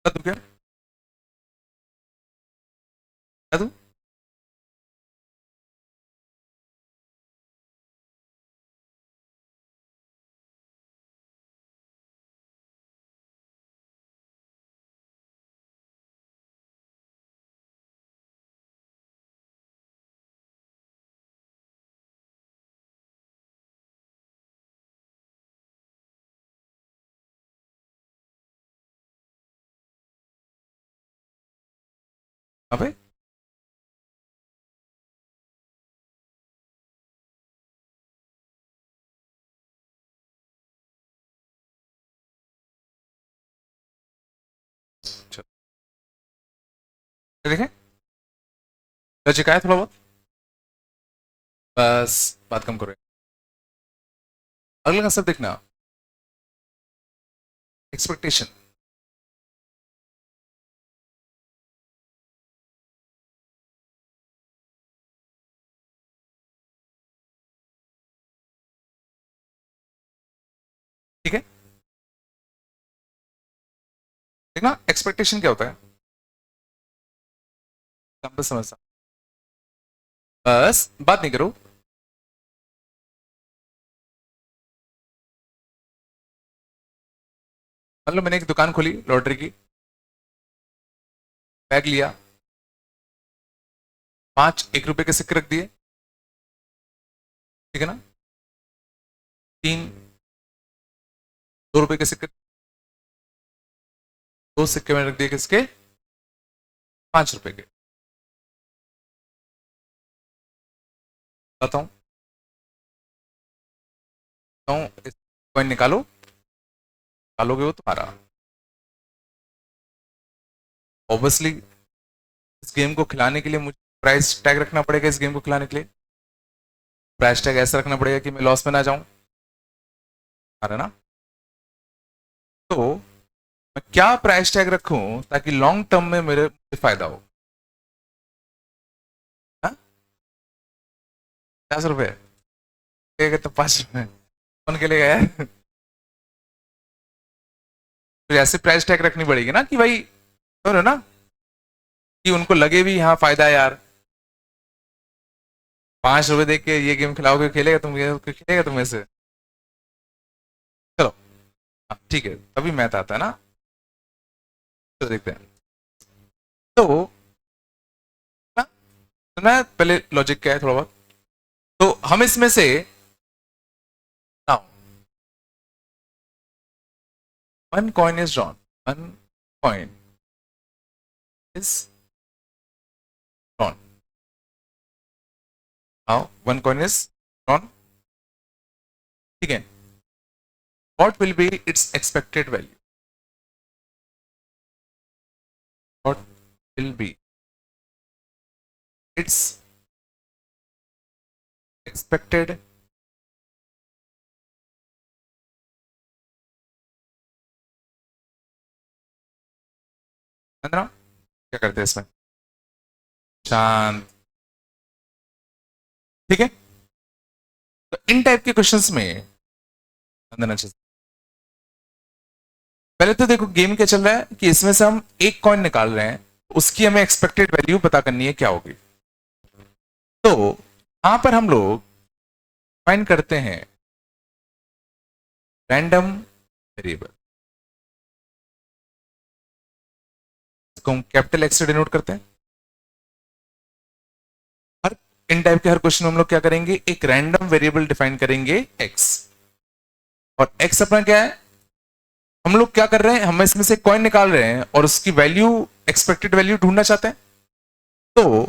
बता दूं क्या, बता दूं, अबे चलो देखें, लॉजिक आया थोड़ा बहुत, बस बात कम करो, अगला कंसेप्ट देखना, एक्सपेक्टेशन, ठीक है, देखना एक्सपेक्टेशन क्या होता है, एग्जाम्पल समझना, बस बात नहीं करो, मान लो मैंने एक दुकान खोली लॉटरी की, बैग लिया, 5 1 रुपए के सिक्के रख दिए, ठीक है ना, 3 2 रुपए के सिक्के, 2 सिक्के मैंने रख दिए किसके, 5 रुपए के, बताता हूँ, इस कॉइन निकालो, निकालोगे वो तुम्हारा, ऑब्वियसली इस गेम को खिलाने के लिए मुझे प्राइस टैग रखना पड़ेगा, इस गेम को खिलाने के लिए प्राइस टैग ऐसा रखना पड़ेगा कि मैं लॉस में ना जाऊं, आ रहा ना, तो मैं क्या प्राइस टैग रखूं ताकि लॉन्ग टर्म में मेरे मुझे फायदा हो, 50 रुपए, तो 5 रुपए, कौन खेलेगा यार? तो ऐसे प्राइस टैग रखनी पड़ेगी ना कि भाई, समझ रहे हो ना, कि उनको लगे भी हाँ फायदा है यार। 5 रुपए देख के ये गेम खिलाओगे, खेलेगा तुम, खेलेगा तुम ऐसे? चलो, हाँ, ठीक है, तभी मैथ आता है ना। तो देखते हैं। तो ना, तो ना पहले लॉजिक क्या है थोड़ा बहुत। तो हम इसमें से now one coin is drawn, one coin is drawn, now one coin is drawn, ठीक है। What will be its expected value? What will be its expected? अंदना क्या करते हैं इसमें? शांत, ठीक है। तो इन टाइप के क्वेश्चंस में अंदना चीज, पहले तो देखो गेम क्या चल रहा है कि इसमें से हम एक कॉइन निकाल रहे हैं, उसकी हमें एक्सपेक्टेड वैल्यू पता करनी है क्या होगी। तो यहां पर हम लोग फाइंड करते हैं रैंडम वेरिएबल, इसको हम कैपिटल एक्स से डिनोट करते हैं। हर इन टाइप के हर क्वेश्चन में हम लोग क्या करेंगे, एक रैंडम वेरिएबल डिफाइन करेंगे एक्स, और एक्स अपना क्या है, हम लोग क्या कर रहे हैं, हम इसमें से कॉइन निकाल रहे हैं और उसकी वैल्यू, एक्सपेक्टेड वैल्यू ढूंढना चाहते हैं। तो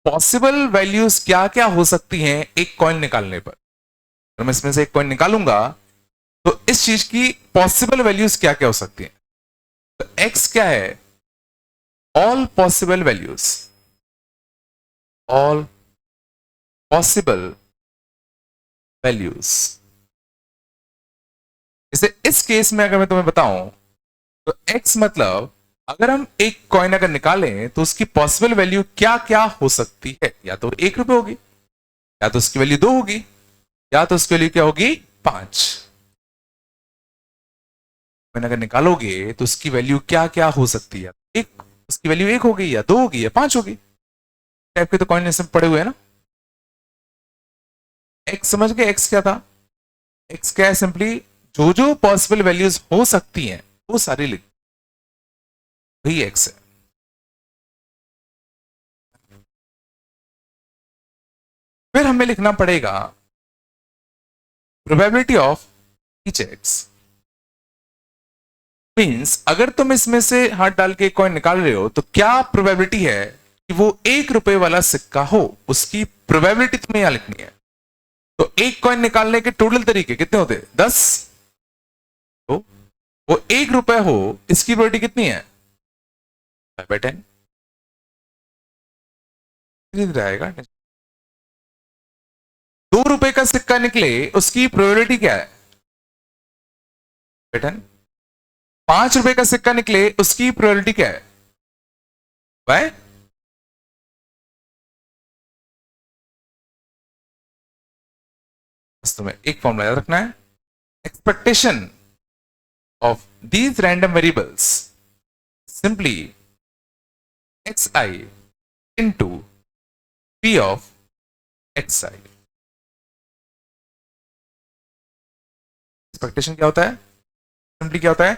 पॉसिबल वैल्यूज क्या क्या हो सकती हैं एक कॉइन निकालने पर, अगर मैं इसमें से एक कॉइन निकालूंगा तो इस चीज की पॉसिबल वैल्यूज क्या क्या हो सकती हैं। तो एक्स क्या है, all possible values, all possible values. जैसे इस केस में अगर मैं तुम्हें बताऊं, तो x मतलब अगर हम एक कॉइन अगर निकालें तो उसकी पॉसिबल वैल्यू क्या क्या हो सकती है, या तो 1 रुपए होगी, या तो उसकी वैल्यू 2 होगी, या तो उसकी वैल्यू क्या होगी, 5। कॉइन अगर निकालोगे तो उसकी वैल्यू क्या क्या हो सकती है, एक, उसकी वैल्यू 1 होगी, या 2 होगी, या 5 होगी। टाइप के तो कॉइन इसमें पड़े हुए हैं ना। एक्स समझ गए, एक्स क्या था, एक्स क्या है, सिंपली जो जो पॉसिबल वैल्यूज हो सकती हैं वो सारी लिख, वही एक्स है। फिर हमें लिखना पड़ेगा probability of each x, means अगर तुम इसमें से हाथ डाल के कॉइन निकाल रहे हो तो क्या प्रोबेबिलिटी है कि वो 1 रुपए वाला सिक्का हो, उसकी प्रोबेबिलिटी तुम्हें यहां लिखनी है। तो एक कॉइन निकालने के टोटल तरीके कितने होते हैं, 10। तो वो 1 रुपए हो, इसकी प्रोबेबिलिटी कितनी है, 5/10। आएगा 2 रुपए का सिक्का निकले, उसकी प्रोबेबिलिटी क्या है, 5/10। 5 रुपए का सिक्का निकले, उसकी प्रोबेबिलिटी क्या है, बाय। तुम्हें एक फॉर्मूला याद रखना है, expectation of these random variables simply xi into p of xi। Expectation क्या होता है, सिंपली क्या होता है,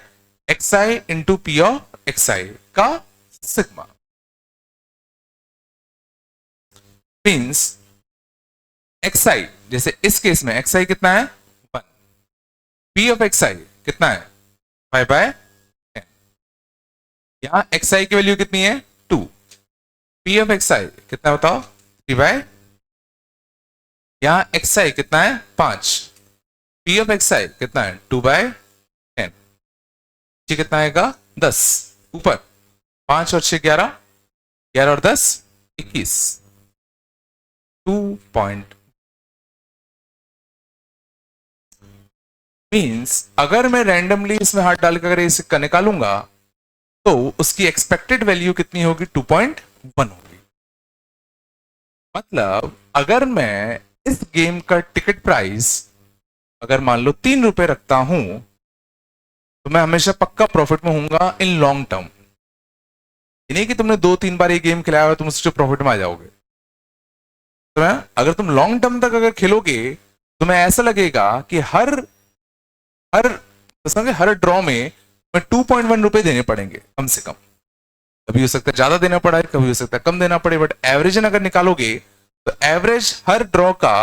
xi into p of xi का सिग्मा, मीन्स xi, जैसे इस केस में xi कितना है, 1, p of xi कितना है, 5/10। यहां xi की वैल्यू कितनी है, 2, p of xi कितना बताओ, 3/, यहां xi कितना है, 5, p of xi कितना है, 2/10। कितना आएगा, 10, ऊपर 5 और 6 11, 11 और 10 21, 2 पॉइंट। मीन्स अगर मैं रैंडमली इसमें हाथ डालकर अगर ये सिक्का निकालूंगा तो उसकी एक्सपेक्टेड वैल्यू कितनी होगी, 2.1 होगी। मतलब अगर मैं इस गेम का टिकट प्राइस अगर मान लो 3 रुपए रखता हूं तो मैं हमेशा पक्का प्रॉफिट में होऊंगा इन लॉन्ग टर्म। ये नहीं कि तुमने 2-3 बार ये गेम खिलाया और तुम उससे प्रॉफिट में आ जाओगे। तो अगर तुम लॉन्ग टर्म तक अगर खेलोगे तो तुम्हें ऐसा लगेगा कि हर हर समझे हर ड्रॉ में मैं 2.1 रुपए देने पड़ेंगे कम से कम। कभी हो सकता है ज्यादा देना पड़ा, कभी हो सकता है कम देना पड़े, बट एवरेज अगर निकालोगे तो एवरेज हर ड्रॉ का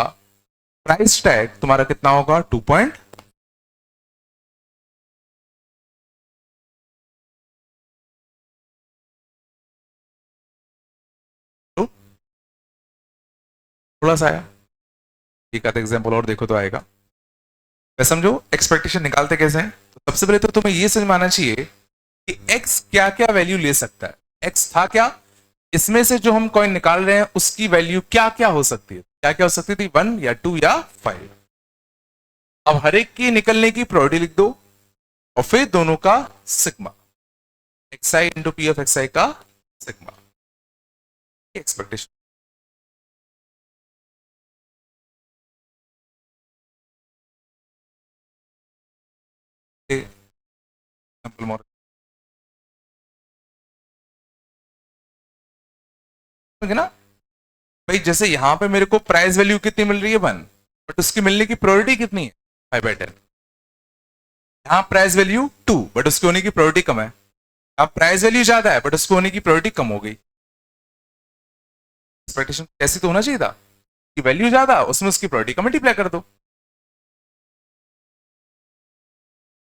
प्राइस टैग तुम्हारा कितना होगा? 2 पॉइंट। थोड़ा सा आया। एक आधा एग्जाम्पल और देखो तो आएगा। वैसे समझो एक्सपेक्टेशन निकालते कैसे हैं। तो सबसे पहले तो तुम्हें यह समझ में आना चाहिए कि एक्स क्या क्या वैल्यू ले सकता है। एक्स था क्या, इसमें से जो हम कॉइन निकाल रहे हैं उसकी वैल्यू क्या क्या हो सकती है। क्या क्या हो सकती थी? 1 या 2 या 5। अब हर एक की निकलने की प्रोबेबिलिटी लिख दो और फिर दोनों का sigma, x i into p of x i का सिग्मा। एक्सपेक्टेशन एग्जाम्पल मोर ना भाई, जैसे यहां पे मेरे को प्राइस वैल्यू कितनी मिल रही है? 1, बट उसकी मिलने की प्रोबेबिलिटी कितनी है? 5/10। यहां प्राइस वैल्यू 2, बट उसके होने की प्रोबेबिलिटी कम है। अब प्राइस वैल्यू ज्यादा है बट उसको होने की प्रोबेबिलिटी कम हो गई। एक्सपेक्टेशन कैसे तो होना चाहिए था कि वैल्यू ज्यादा उसमें उसकी प्रोबेबिलिटी का मल्टीप्लाई कर दो।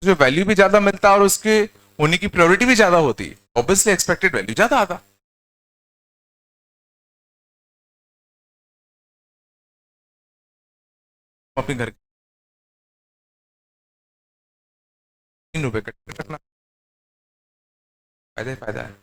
जो वैल्यू भी ज्यादा मिलता और उसके होने की प्रोबेबिलिटी भी ज्यादा होती, ऑब्वियसली एक्सपेक्टेड वैल्यू ज्यादा आता। अपने घर 3 रुपए कट रखना, फायदा ही फायदा है।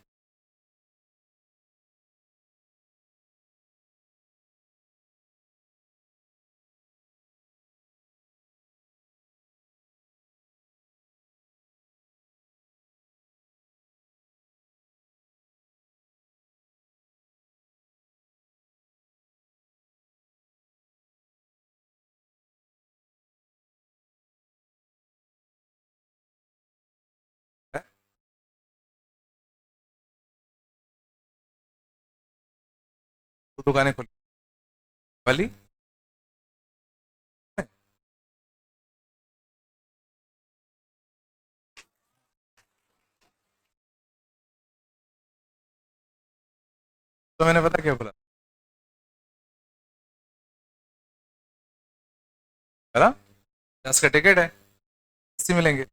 तो दुकानें खुली वाली। तो मैंने पता क्या बोला है ना, 10 का टिकट है, 80 मिलेंगे।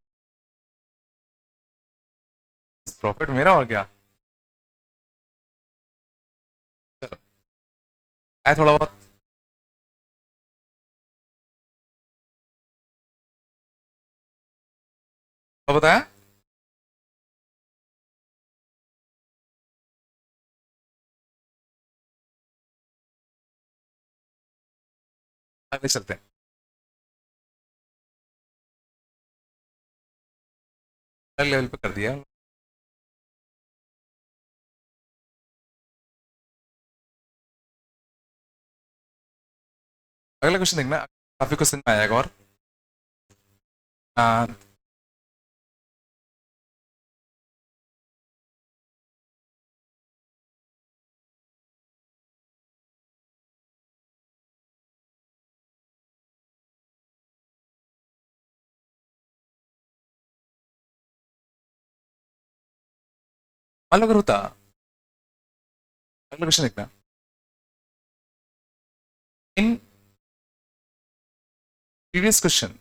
प्रॉफिट मेरा और क्या। चलो आया थोड़ा बहुत। तो बताया आगे चलते हैं। अलग लेवल पे कर दिया। अगला क्वेश्चन देखना, काफी क्वेश्चन में आएगा। और आ, मान लो अगर होता, अगला क्वेश्चन देखना। इन प्रीवियस क्वेश्चन,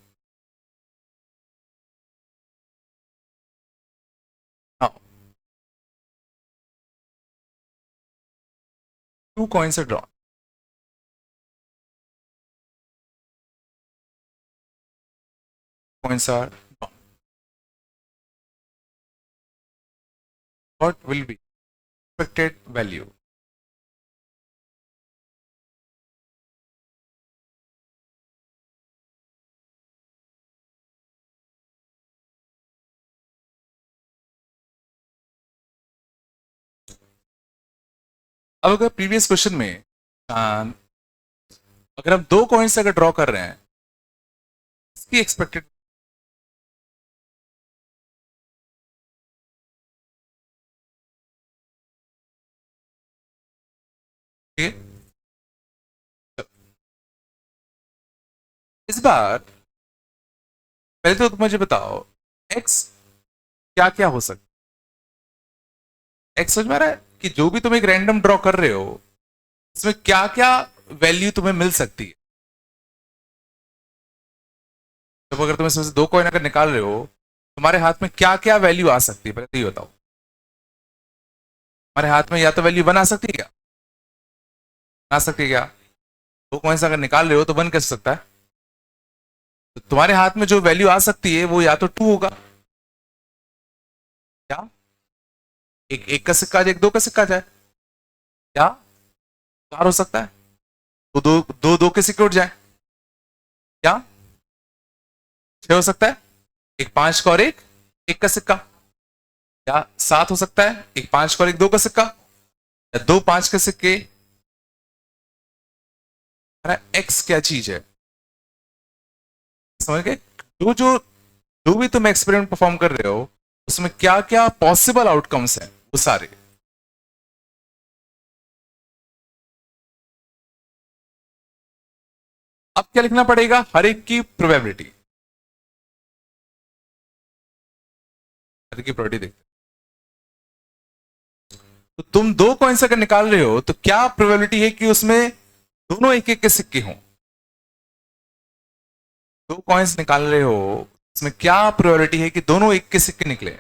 हाँ, 2 coins are drawn. Coins are drawn. What will be expected value? अब अगर प्रीवियस क्वेश्चन में अगर हम 2 कॉइन्स अगर ड्रॉ कर रहे हैं, कितनी एक्सपेक्टेड? ठीक है, इस बार पहले तो तुम मुझे बताओ एक्स क्या क्या हो सकता है। एक्स समझ में आ रहा है कि जो भी तुम एक रैंडम ड्रॉ कर रहे हो इसमें क्या क्या वैल्यू तुम्हें मिल सकती है। तो अगर तुम इसमें से दो कॉइन अगर निकाल रहे हो तुम्हारे हाथ में क्या क्या वैल्यू आ सकती है, पहले तो ये बताओ। हमारे हाथ में या तो वैल्यू वन आ सकती है, क्या आ सकती है क्या? दो कॉइन्स अगर निकाल रहे हो तो वन कैसे सकता है? तो तुम्हारे हाथ में जो वैल्यू आ सकती है वो या तो टू होगा, क्या एक एक का सिक्का जाए, एक दो का सिक्का जाए, क्या चार हो सकता है, तो दो दो दो के सिक्के उठ जाए, क्या छह हो सकता है, एक पांच का और एक का सिक्का, क्या सात हो सकता है, एक पांच का और एक दो का सिक्का, या दो पांच के सिक्के। एक्स क्या चीज है, समझ गए? जो जो जो भी तुम एक्सपेरिमेंट परफॉर्म कर रहे हो उसमें क्या क्या पॉसिबल आउटकम्स हैं वो सारे। अब क्या लिखना पड़ेगा, हर एक की प्रोबेबिलिटी, हर एक की प्रोबेबिलिटी देखते हैं। तो तुम दो कॉइन्स अगर निकाल रहे हो तो क्या प्रोबेबिलिटी है कि उसमें दोनों एक एक के सिक्के हों? दो कॉइन्स निकाल रहे हो उसमें क्या प्रोबेबिलिटी है कि दोनों एक के सिक्के निकले?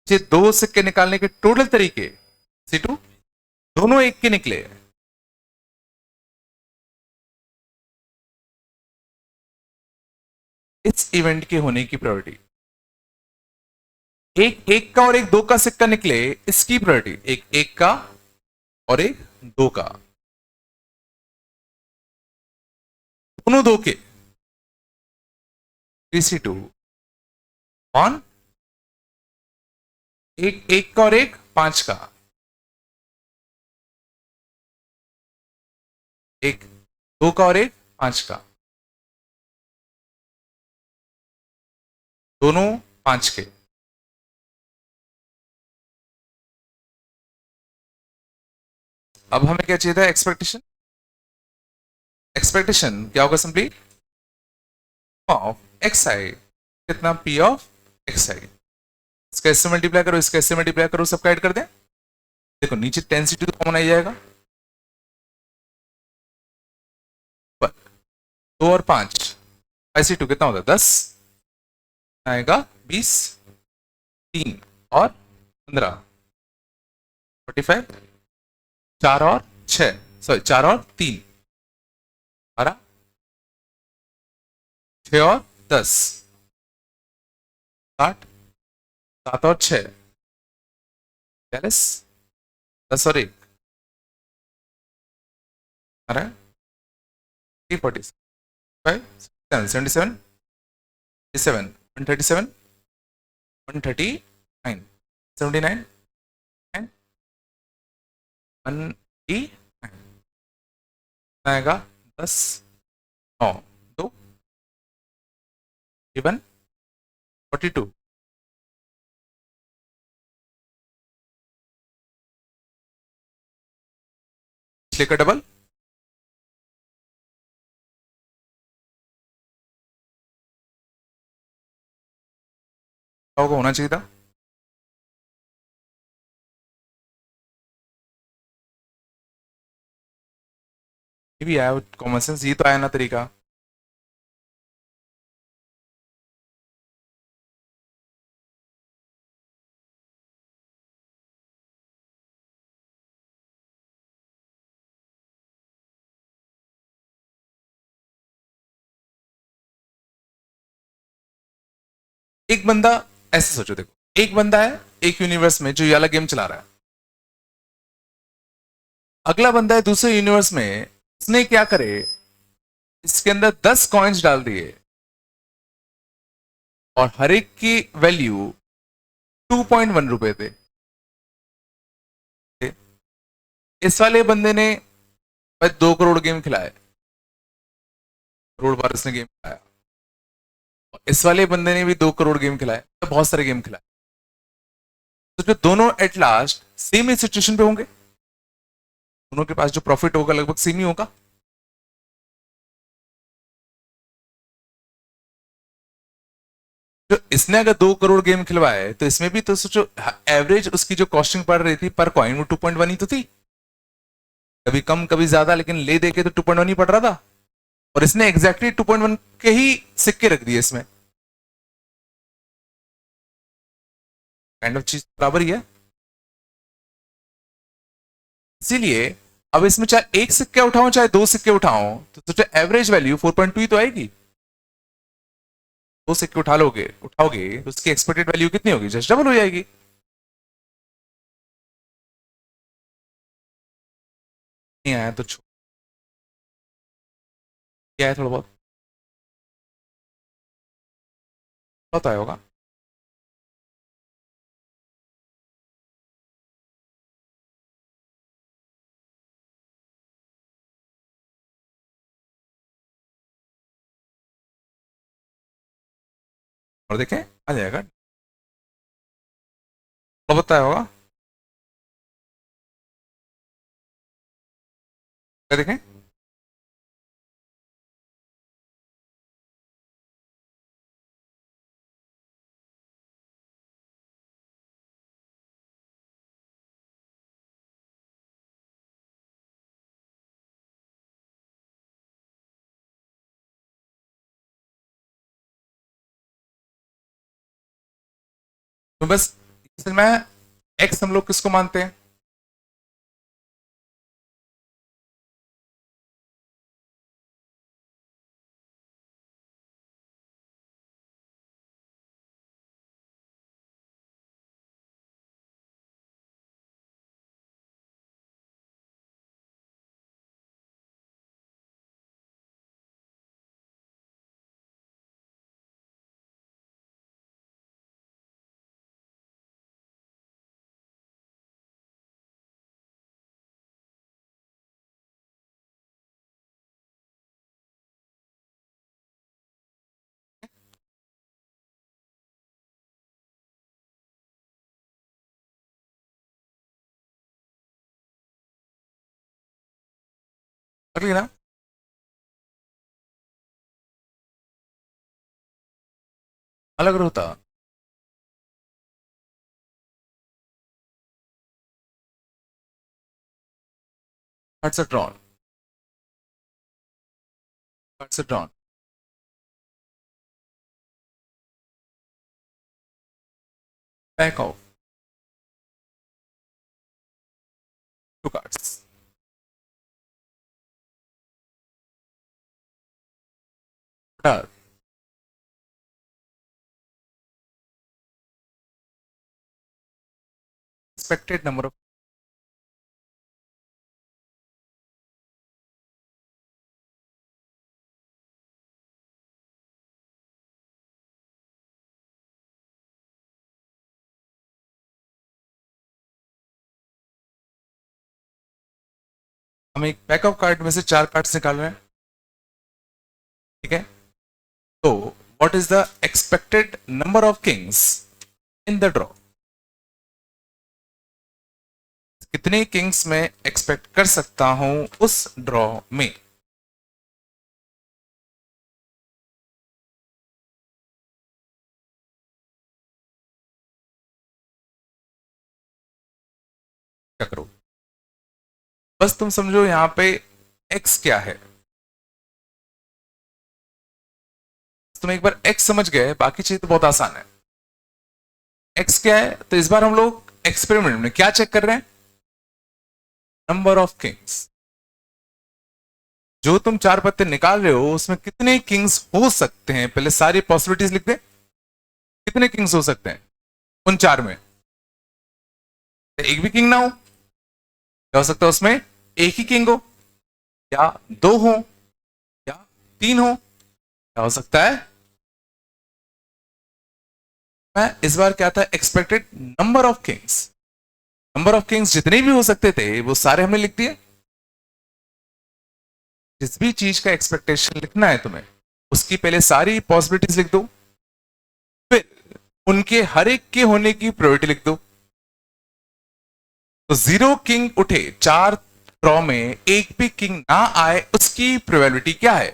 ये दो सिक्के निकालने के टोटल तरीके C2 दोनों एक के निकले, इस इवेंट के होने की प्रोबेबिलिटी। एक एक का और एक दो का सिक्का निकले इसकी प्रोबेबिलिटी, एक एक का और एक दो का, दोनों दो के 3C2 ऑन एक एक का और एक पांच का, एक दो का और एक पांच का, दोनों पांच के। अब हमें क्या चाहिए था, एक्सपेक्टेशन। एक्सपेक्टेशन क्या होगा, सिंपली ऑफ एक्स आई, कितना पी ऑफ एक्स आई, इसका इससे मल्टीप्लाई करो, इसका इससे मल्टीप्लाई करो, सबका ऐड कर दें। देखो नीचे 10C2 तो कॉमन आ जाएगा, दो और पांच 5C2 कितना होता है 10, आएगा 20, तीन और 15 45, चार और छह, सॉरी चार और तीन 12, छह और 10 60, सात और छह 40, 10 और एक 45, 77, 77, 137, 139, 79, 189 आएगा 10, 9, 2, 1, 42, इसलिए का डबल, होगा होना चाहिए था। ये भी आया कॉमन सेंस, ये तो आया ना तरीका। एक बंदा, ऐसे सोचो देखो, एक बंदा है एक यूनिवर्स में जो ये वाला गेम चला रहा है, अगला बंदा है दूसरे यूनिवर्स में, उसने क्या करे, इसके अंदर 10 कॉइन्स डाल दिए और हर एक की वैल्यू 2.1 रुपए थे। इस वाले बंदे ने बस 2 करोड़ गेम खिलाए, करोड़ बार इसने गेम खिलाया, इस वाले बंदे ने भी 2 करोड़ गेम खिलाए, तो बहुत सारे गेम खिलाए, तो जो दोनों at last sem he situation पे होंगे, दोनों के पास जो प्रॉफिट होगा लगभग सेम ही होगा। जो इसने अगर 2 करोड़ गेम खिलवाए तो इसमें भी तो सोचो, एवरेज उसकी जो कॉस्टिंग पड़ रही थी पर कॉइन वो 2.1 ही तो थी, कभी कम कभी ज्यादा, लेकिन ले दे के तो 2.1 ही पड़ रहा था, और इसने एग्जैक्टली 2.1 के ही सिक्के रख दिए इसमें, काइंड ऑफ चीज बराबर ही है। इसीलिए अब इसमें चाहे एक सिक्के उठाओ चाहे 2 सिक्के उठाओ, तो सोचो एवरेज वैल्यू 4.2 ही तो आएगी। 2 सिक्के उठाओगे तो उसकी एक्सपेक्टेड वैल्यू कितनी होगी, जस्ट डबल हो जाएगी। नहीं आया तो क्या है, थोड़ा बहुत पता होगा। और देखें आ जाएगा, तो बताया होगा, क्या देखें, तो बस में एक्स हम लोग किसको मानते हैं, अगली ना, अलग होता, cards are drawn, cards are drawn, back of 2 cards, expected number of, हम एक बैकअप कार्ड में से 4 कार्ड्स निकाल रहे हैं, ठीक है, तो what is the expected number of kings in the draw, कितने किंग्स में एक्सपेक्ट कर सकता हूं उस ड्रॉ में, क्या करो, बस तुम समझो यहां पे एक्स क्या है, तुम एक बार एक्स समझ गए बाकी चीज तो बहुत आसान है। एक्स क्या है, तो इस बार हम लोग एक्सपेरिमेंट में क्या चेक कर रहे हैं, नंबर ऑफ किंग्स, जो तुम 4 पत्ते निकाल रहे हो उसमें कितने किंग्स हो सकते हैं, पहले सारी पॉसिबिलिटीज लिख दे, कितने किंग्स हो सकते हैं उन 4 में, एक भी किंग ना हो, क्या हो सकता है उसमें, एक ही किंग हो, या 2 हो, या 3 हो, क्या हो सकता है, मैं इस बार क्या था, expected number of Kings, number of Kings जितने भी हो सकते थे वो सारे हमने लिख दिए। जिस भी चीज का एक्सपेक्टेशन लिखना है तुम्हें उसकी पहले सारी पॉसिबिलिटीज लिख दो, फिर उनके हर एक के होने की प्रोबेबिलिटी लिख दो। तो 0 किंग उठे, 4 ड्रॉ में एक भी किंग ना आए, उसकी प्रोबेबिलिटी क्या है?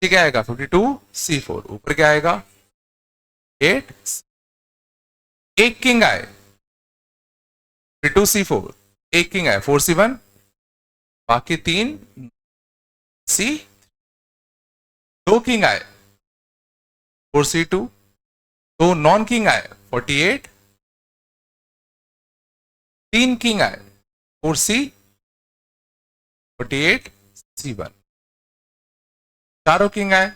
क्या आएगा? 52C4। ऊपर क्या आएगा? 8। एक किंग आए, 52C4, एक किंग आए 4C1, बाकी 3C, 2 किंग आए 4C2, 2 नॉन किंग आए 48, 3 किंग आए 4C, 48C1, चारों किंग आए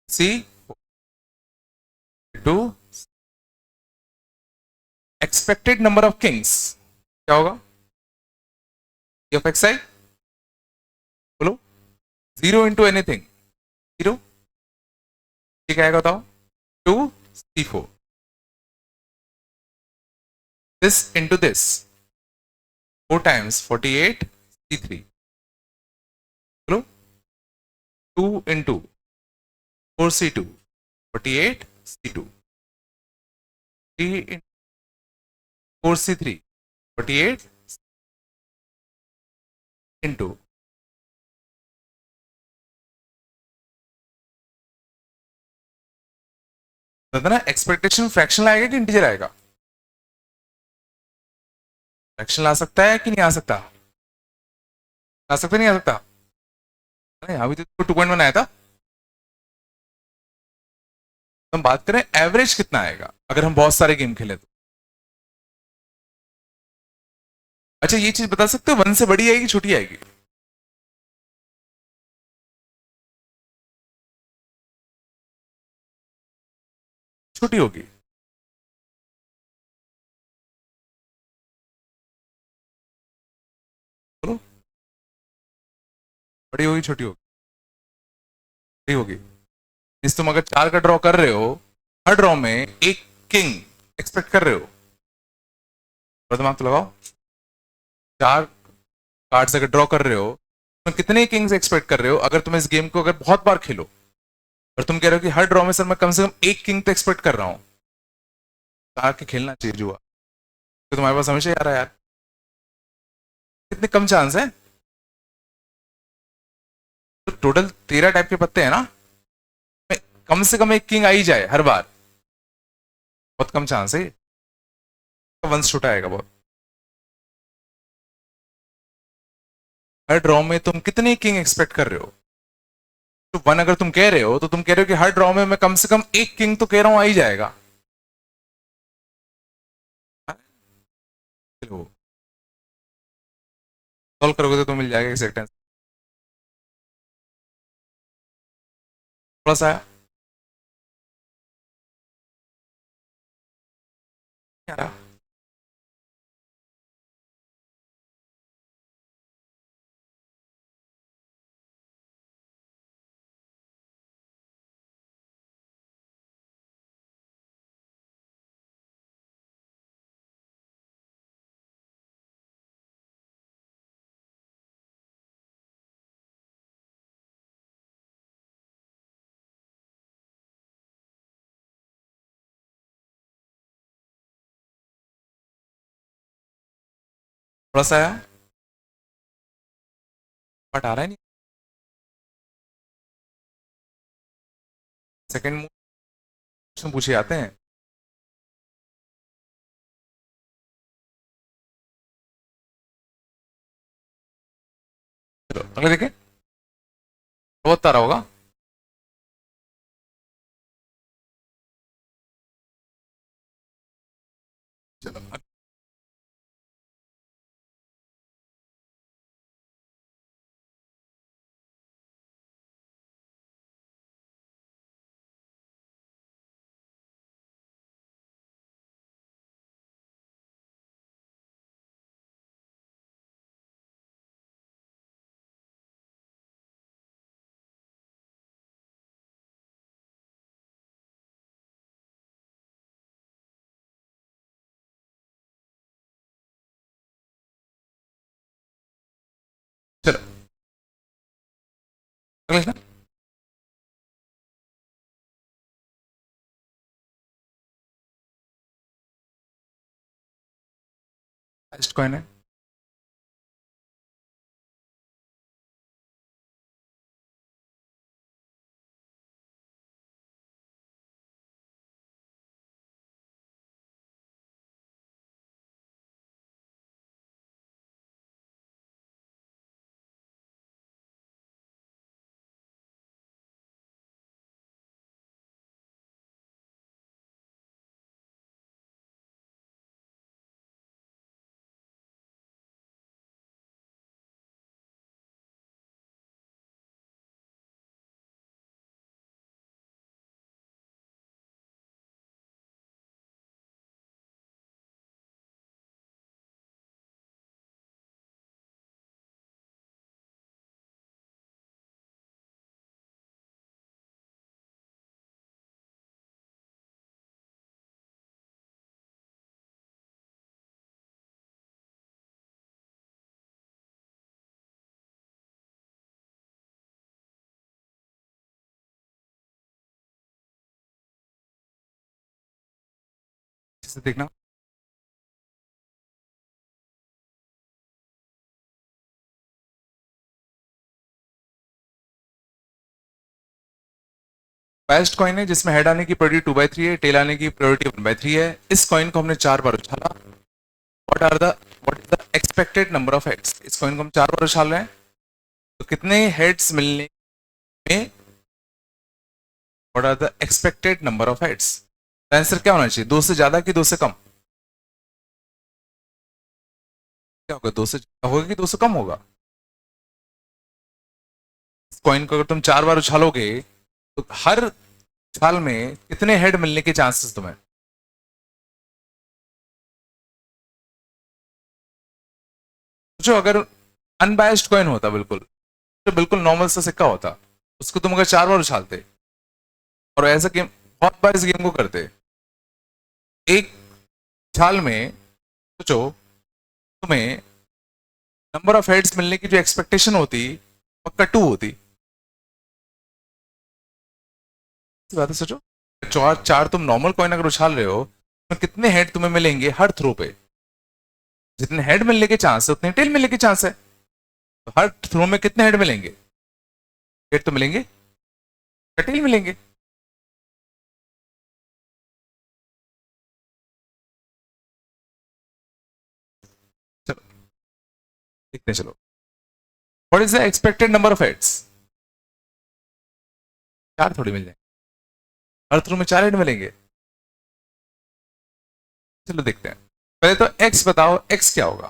C2। Expected number of Kings क्या होगा? ऑफ एक्स आई, बोलो। 0 इंटू एनीथिंग 0, ठीक है, बताओ। 2C4, this into this 4 times 48C3, बोलो। 2 into 4C2 48C2, 3 into 4C3 48 into ना एक्सपेक्टेशन फ्रैक्शन आएगा कि इंटीजर आएगा? फ्रैक्शन ला सकता है कि नहीं आ सकता? आ सकता नहीं आ सकता? अरे अभी तो 2.1 आया था। तो हम बात करें एवरेज कितना आएगा अगर हम बहुत सारे गेम खेले तो। अच्छा ये चीज बता सकते हो, 1 से बड़ी आएगी छोटी आएगी? छोटी होगी। बोलो। बड़ी होगी छोटी होगी? बड़ी होगी। इस तुम अगर 4 का ड्रॉ कर रहे हो, हर ड्रॉ में एक किंग एक्सपेक्ट कर रहे हो, तो दिमाग तो लगाओ। 4 कार्ड्स अगर ड्रॉ कर रहे हो, तुम कितने किंग्स एक्सपेक्ट कर रहे हो? अगर तुम इस गेम को अगर बहुत बार खेलो और तुम कह रहे हो कि हर ड्रॉ में सर मैं कम से कम एक किंग तो एक्सपेक्ट कर रहा हूं, कहा कि खेलना चाहिए जुआ। तो तुम्हारे पास हमेशा आ रहा है यार, कितने कम चांस है। तो टोटल 13 टाइप के पत्ते हैं ना, कम से कम एक किंग आ ही जाए हर बार, बहुत कम चांस है। वंश छोटा आएगा बहुत। हर ड्रॉ में तुम कितने किंग एक्सपेक्ट कर रहे हो? तो 1 अगर तुम कह रहे हो, तो तुम कह रहे हो कि हर ड्रॉ में मैं कम से कम एक किंग तो कह रहा हूं आ ही जाएगा। सॉल्व करोगे तो मिल जाएगा एग्जैक्ट आंसर। थोड़ा सा आया। थोड़ा सा आया, बट आ रहा है नहीं। सेकंड क्वेश्चन पूछे जाते हैं। चलो अगले देखें, बहुत तारा होगा। चलो बेस्ट कॉइन है। इसे देखना, बेस्ट कॉइन है जिसमें हेड आने की प्रोबेबिलिटी 2/3 है, टेल आने की प्रोबेबिलिटी 1/3 है। इस कॉइन को हमने 4 बार उछाला। What is the expected number of heads? इस कॉइन को हम 4 बार उछाल रहे हैं, तो कितने हेड्स मिलने में, what are the expected number of heads? Answer क्या होना चाहिए? 2 से ज्यादा कि 2 से कम? क्या होगा? 2 से ज्यादा होगा कि 2 से कम होगा? इस कॉइन को अगर तुम 4 बार उछालोगे तो हर उछाल में कितने हेड मिलने के चांसेस तुम्हें? जो अगर अनबायस्ड कॉइन होता, बिल्कुल जो बिल्कुल नॉर्मल सा सिक्का होता, उसको तुम अगर 4 बार उछालते और ऐसा गेम बहुत बार इस गेम को करते, एक उछाल में सोचो तुम्हें नंबर ऑफ हेड्स मिलने की जो एक्सपेक्टेशन होती पक्का 2 होती। बात है, सोचो 4 तुम नॉर्मल कॉइन अगर उछाल रहे हो तो कितने हेड तुम्हें मिलेंगे हर थ्रो पे? जितने हेड मिलने के चांस है उतने टेल मिलने के चांस है। तो हर थ्रो में कितने हेड मिलेंगे? हेड तो मिलेंगे, टेल मिलेंगे। चलो देखते हैं, चलो what is the expected number of heads? 4 थोड़ी मिल जाएंगे, हर थ्रो में 4 हेड मिलेंगे। चलो देखते हैं, पहले तो एक्स बताओ, एक्स क्या होगा?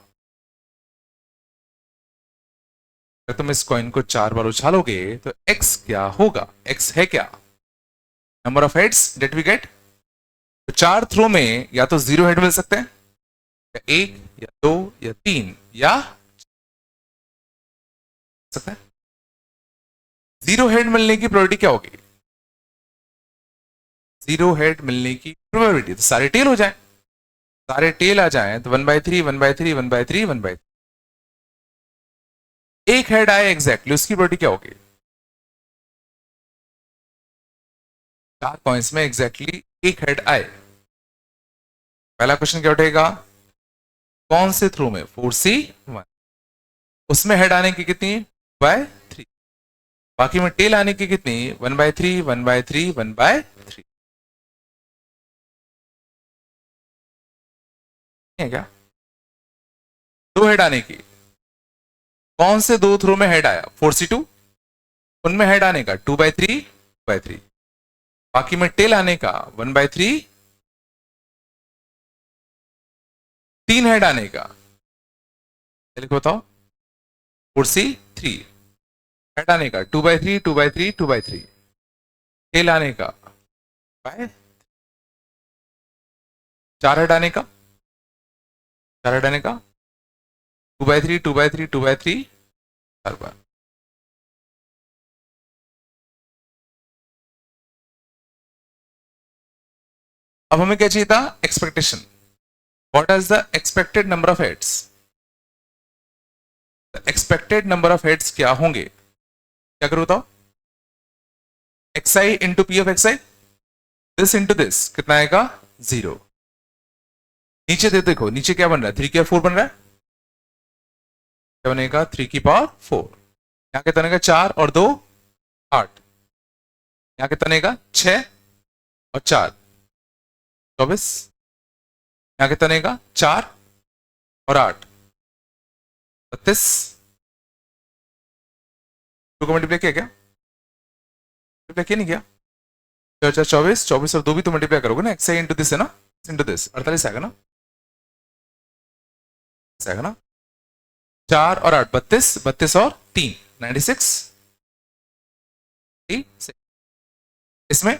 अगर तुम इस कॉइन को 4 बार उछालोगे तो एक्स क्या होगा? एक्स है क्या? Number of heads that we get. तो 4 थ्रो में या तो 0 हेड मिल सकते हैं, या 1 या 2 या 3 या सकता है। 0 हेड मिलने की प्रोबेबिलिटी क्या होगी? 0 हेड मिलने की प्रोबेबिलिटी, तो सारे टेल हो जाए, सारे टेल आ जाए तो 1/3 1/3 1/3 1/3। एक हेड आए एग्जैक्टली, उसकी प्रोबेबिलिटी क्या होगी? 4 कॉइंस में एग्जैक्टली एक हेड आए। पहला क्वेश्चन क्या उठेगा? कौन से थ्रू में? 4C1, उसमें हेड आने की कितनी? 1/3। बाकी में टेल आने की कितनी? 1/3 1/3 1/3 है क्या? 2 हेड आने की, कौन से 2 थ्रो में हेड आया? 4C2, उनमें हेड आने का 2/3 2/3। बाकी में टेल आने का 1/3, 3 हेड आने का, चलिए बताओ। 4C3 हेड आने का 2/3 2/3 2/3, टेल आने का बाय 4 हेड आने का, 4 हेड आने का 2/3 2/3 2/3 हर बार। अब हमें क्या चाहिए था? Expectation. What is the expected number of heads? Expected number of heads क्या होंगे? क्या करो बताओ? xi into p of xi, this into this, कितना आएगा? 0। नीचे दे देखो, नीचे क्या बन रहा है, 3 की 4 बन रहा है, क्या बनेगा 3 की पावर 4। यहाँ के तने का 4 और 2 8, यहाँ के तने का 6 और 4 24, यहाँ के तने का 4 और 8 32, 2 को मल्टीप्लाई किया क्या, मल्टीप्लाई किया नहीं किया, 24, 24 और 2 भी तो मल्टीप्लाई करोगे ना, एक्स आई इंटू दिस है ना, इंटू दिस 48 आएगा ना, आएगा ना, 4 और 8 32, 32 और 3 96, इसमें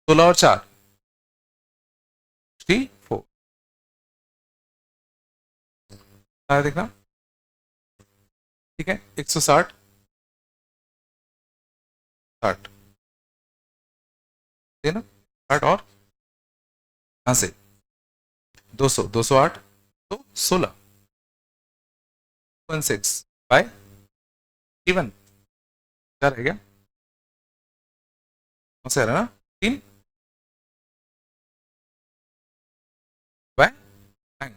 16 और 4 64 आया देखना, ठीक है 160 60 ना, 60 और यहां से 200 208 तो 16 16 बाय 7 क्या रह गया, से आ रहा है ना 3 by 9।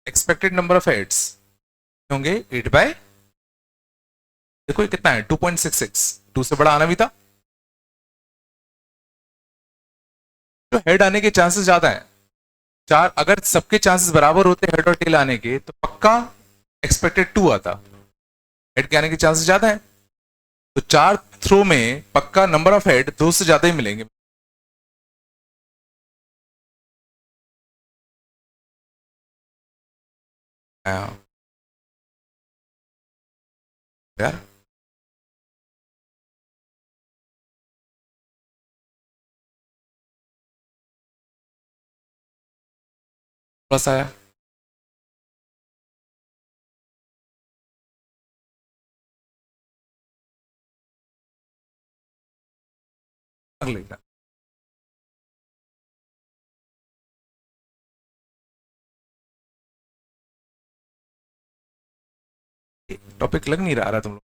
Expected number of heads होंगे 8 बाय, देखो ये कितना है 2.66, 2 से बड़ा आना भी था, तो हेड आने के चांसेस ज्यादा है, 4 अगर सबके चांसेस बराबर होते हेड और टेल आने के तो पक्का एक्सपेक्टेड 2 आता, हेड के आने के चांसेस ज्यादा है, तो 4 थ्रो में पक्का नंबर ऑफ हेड 2 से ज्यादा ही मिलेंगे। यार प्लस आया, अगले का टॉपिक लग नहीं रहा तुम लोग,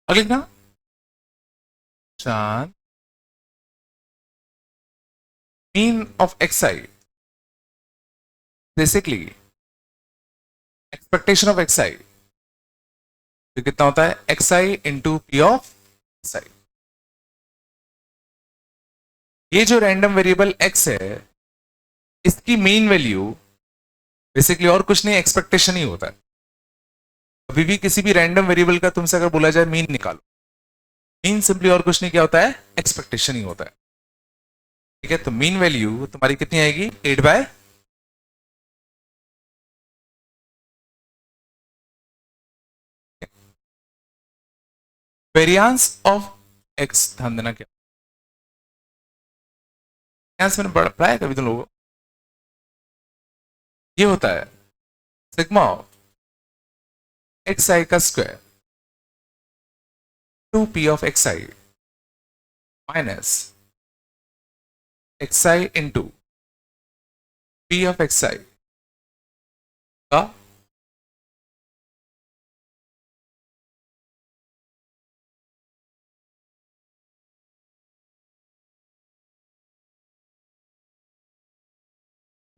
अगले ना चांद mean of x i, basically expectation of x i, तो कितना होता है x i into p of x i, ये जो रैंडम वेरिएबल एक्स है इसकी मीन वैल्यू बेसिकली और कुछ नहीं एक्सपेक्टेशन ही होता है, अभी भी किसी भी रैंडम वेरिएबल का तुमसे अगर बोला जाए मीन निकालो, मीन सिंपली और कुछ नहीं क्या होता है एक्सपेक्टेशन ही होता है, ठीक है, तो मीन वैल्यू तुम्हारी कितनी आएगी 8 बाय, वेरियांस ऑफ एक्स, ध्यान देना क्या वेरियांस मैंने पढ़ाया कभी तुम लोगों को, ये होता है सिग्मा ऑफ एक्स आई का square to p of x i minus x i into p of x i का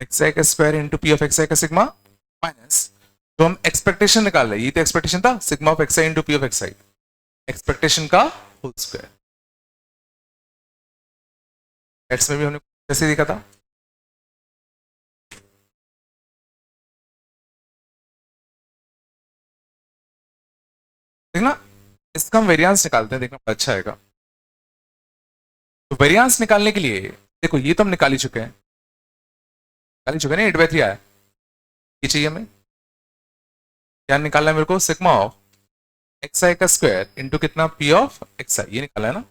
एक्स आई का square into p of x i का सिग्मा माइनस, तो हम एक्सपेक्टेशन निकाल रहे हैं, ये तो एक्सपेक्टेशन था sigma of x i into p of x I, expectation का होल स्क्वायर, एक्स में भी हमने कैसे देखा था, देखना इसका हम वेरियांस निकालते हैं, देखना अच्छा आएगा, तो वेरियांस निकालने के लिए देखो ये तो हम निकाल ही चुके हैं, निकाल ही चुके हैं ना, 8/3 आया, ये चाहिए हमें, क्या निकालना है मेरे को सिग्मा ऑफ एक्स आई का स्क्वायर इंटू कितना पी ऑफ एक्स आई, ये निकाला है ना,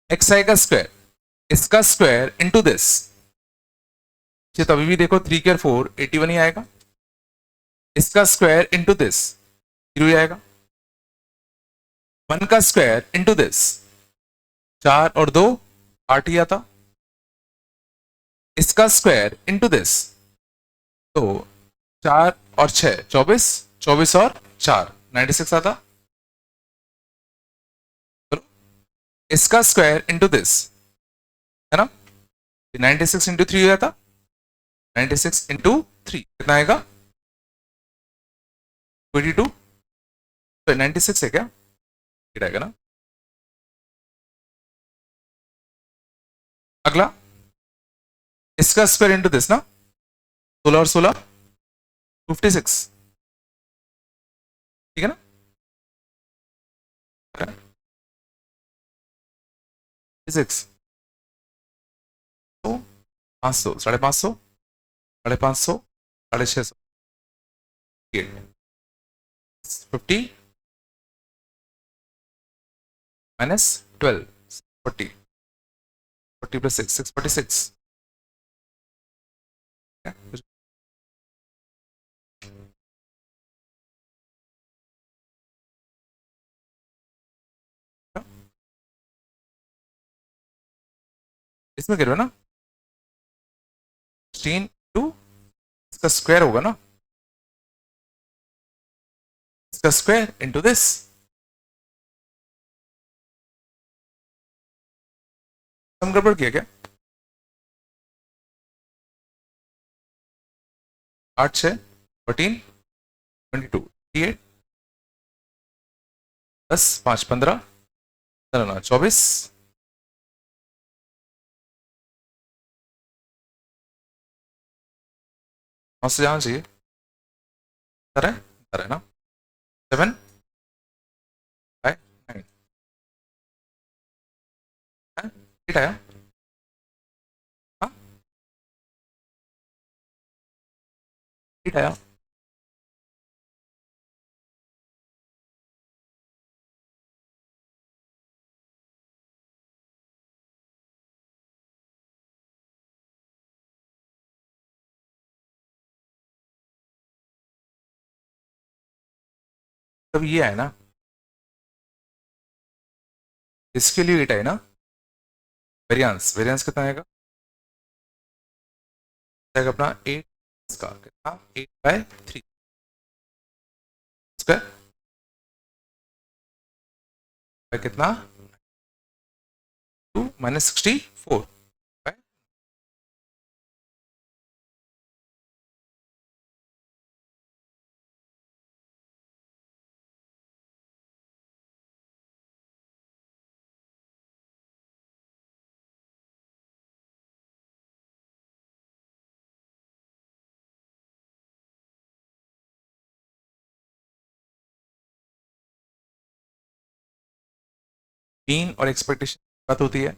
एक्स आई का स्क्वायर इसका स्क्वायर इंटू दिस, तो अभी भी देखो 3 के 4 81 ही आएगा, इसका स्क्वायर इंटू दिस 0 ही आएगा, 1 का स्क्वायर इंटू दिस 4 और 2 8 ही आता, इसका स्क्वायर इंटू दिस तो 4 और 6, 24, 24 और 4, 96 आता। चलो, इसका स्क्वायर इंटू दिस, है ना, 96 इंटू 3 हो जाता, 96 इंटू 3 कितना आएगा, 22। तो 96 है क्या, ये आएगा ना। अगला, इसका स्क्वायर इंटू दिस ना, 16 और 16, 56, ठीक है ना। 56 तो 500, 550, 550, 650, 50 माइनस 12, 40, 40 प्लस 6, 646। इसमें करो ना, 16 टू, इसका स्क्वायर होगा ना, इसका स्क्वायर इंटू दिस, हम गड़बड़ किया क्या, 8 6 14 22 28 10 5 15 ना 24, वहां से जाना चाहिए, है ना, 7 5 9, 8 आया, हाँ 8 आया। तब ये आया ना, इसके लिए 8 आया ना, वेरियंस, वेरियंस कितना आएगा, आएगा अपना 8, इसका कितना 8/3 स्क्वायर, कितना 2 माइनस 64, मीन और एक्सपेक्टेशन बात होती है।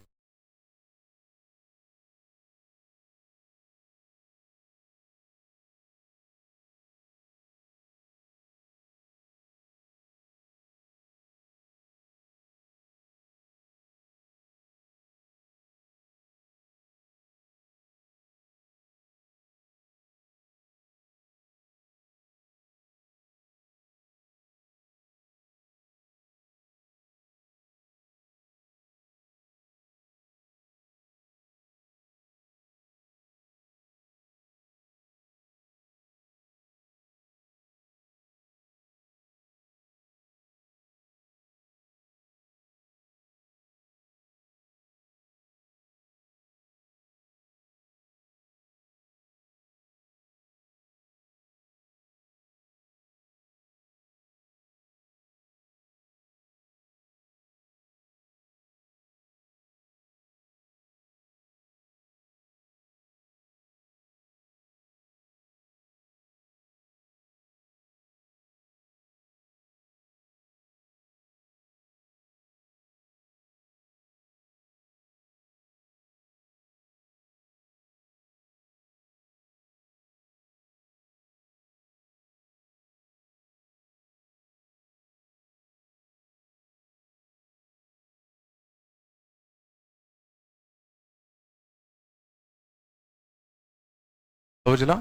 तो चला,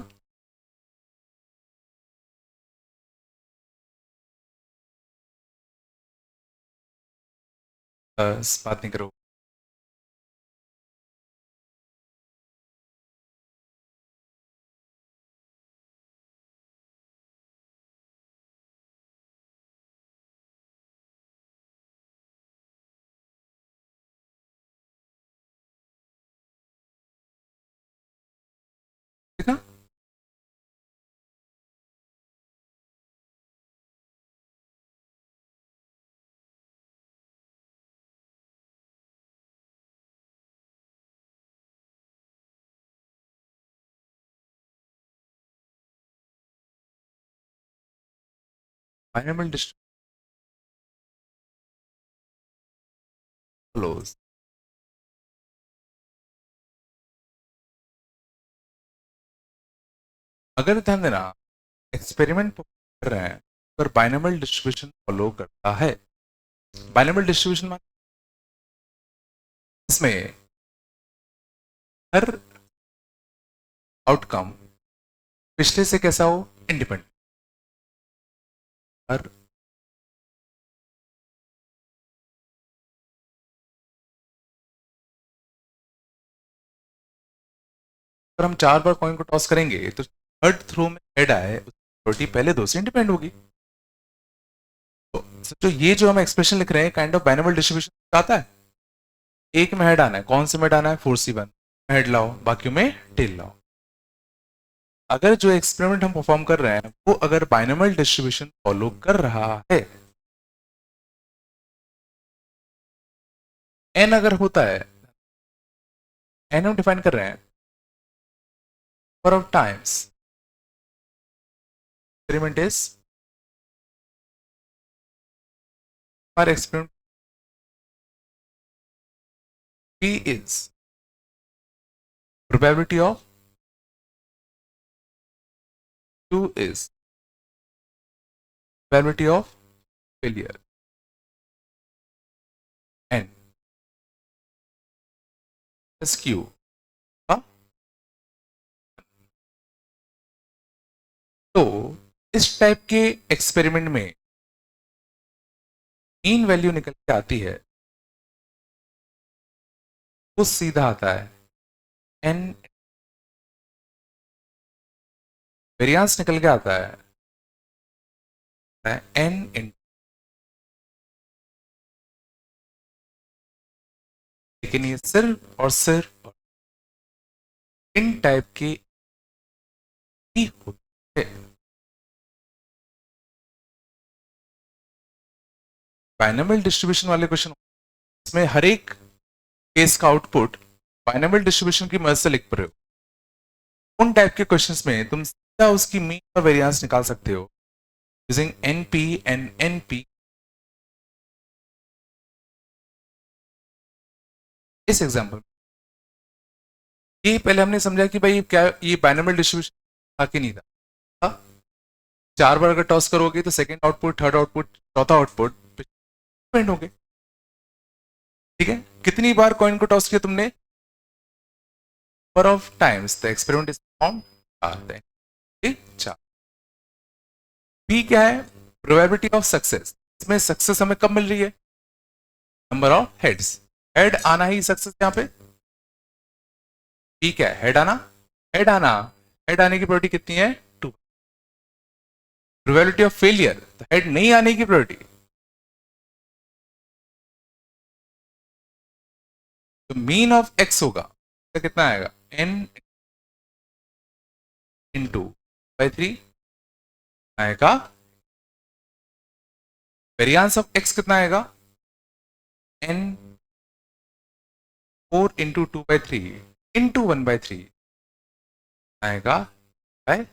बात नहीं करो। बाइनोमियल डिस्ट्रीब्यूशन अगर ध्यान देना एक्सपेरिमेंट कर रहे हैं अगर बाइनोमियल डिस्ट्रीब्यूशन फॉलो करता है बाइनोमियल डिस्ट्रीब्यूशन में इसमें हर आउटकम पिछले से कैसा हो इंडिपेंडेंट हर अगर हम 4 बार कॉइन को टॉस करेंगे तो थर्ड थ्रो में हेड आए प्रोबेबिलिटी पहले दो से इंडिपेंडेंट होगी तो जो ये जो हम एक्सप्रेशन लिख रहे हैं काइंड ऑफ बाइनोमियल डिस्ट्रीब्यूशन आता है एक में हेड आना है कौन से में हेड आना है 4C1 हेड लाओ बाकी में टेल लाओ अगर जो एक्सपेरिमेंट हम परफॉर्म कर रहे हैं वो अगर बाइनोमियल डिस्ट्रीब्यूशन फॉलो कर रहा है एन अगर होता है एन हम डिफाइन कर रहे हैं number of times experiment is our experiment P is probability of 2 is probability of failure n is q हाँ? तो इस टाइप के एक्सपेरिमेंट में मीन वैल्यू निकल के आती है वो सीधा आता है n वेरियांस निकल के आता है n इन लेकिन ये सिर्फ और सिर्फ इन टाइप की ही होती है बाइनोमियल डिस्ट्रीब्यूशन वाले क्वेश्चन इसमें हर एक केस का आउटपुट बाइनोमियल डिस्ट्रीब्यूशन की मदद से लिख रहे हो उन टाइप के क्वेश्चंस में तुम सीधा उसकी मीन और वेरियांस निकाल सकते हो यूजिंग NP एंड NP इस एग्जांपल ये पहले हमने समझा कि भाई क्या ये बाइनोमियल डिस्ट्रीब्यूशन था कि नहीं था हाँ? 4 बार अगर टॉस करोगे तो सेकंड आउटपुट थर्ड आउटपुट चौथा आउटपुट डिपेंड होंगे ठीक है कितनी बार कॉइन को टॉस किया तुमने number of times the experiment is performed ठीक 4 बी क्या है प्रोबेबिलिटी ऑफ सक्सेस इसमें सक्सेस हमें कब मिल रही है नंबर ऑफ हेड्स हेड आना ही सक्सेस यहाँ पे ठीक है हेड आना हेड आना हेड आने की प्रोबेबिलिटी कितनी है 2 प्रोबेबिलिटी ऑफ फेलियर हेड नहीं आने की प्रोबेबिलिटी तो मीन ऑफ एक्स होगा तो कितना आएगा n इंटू बाई 3 आएगा वेरियांस ऑफ एक्स कितना आएगा n 4 इंटू 2/3 इंटू 1/3 आएगा बाय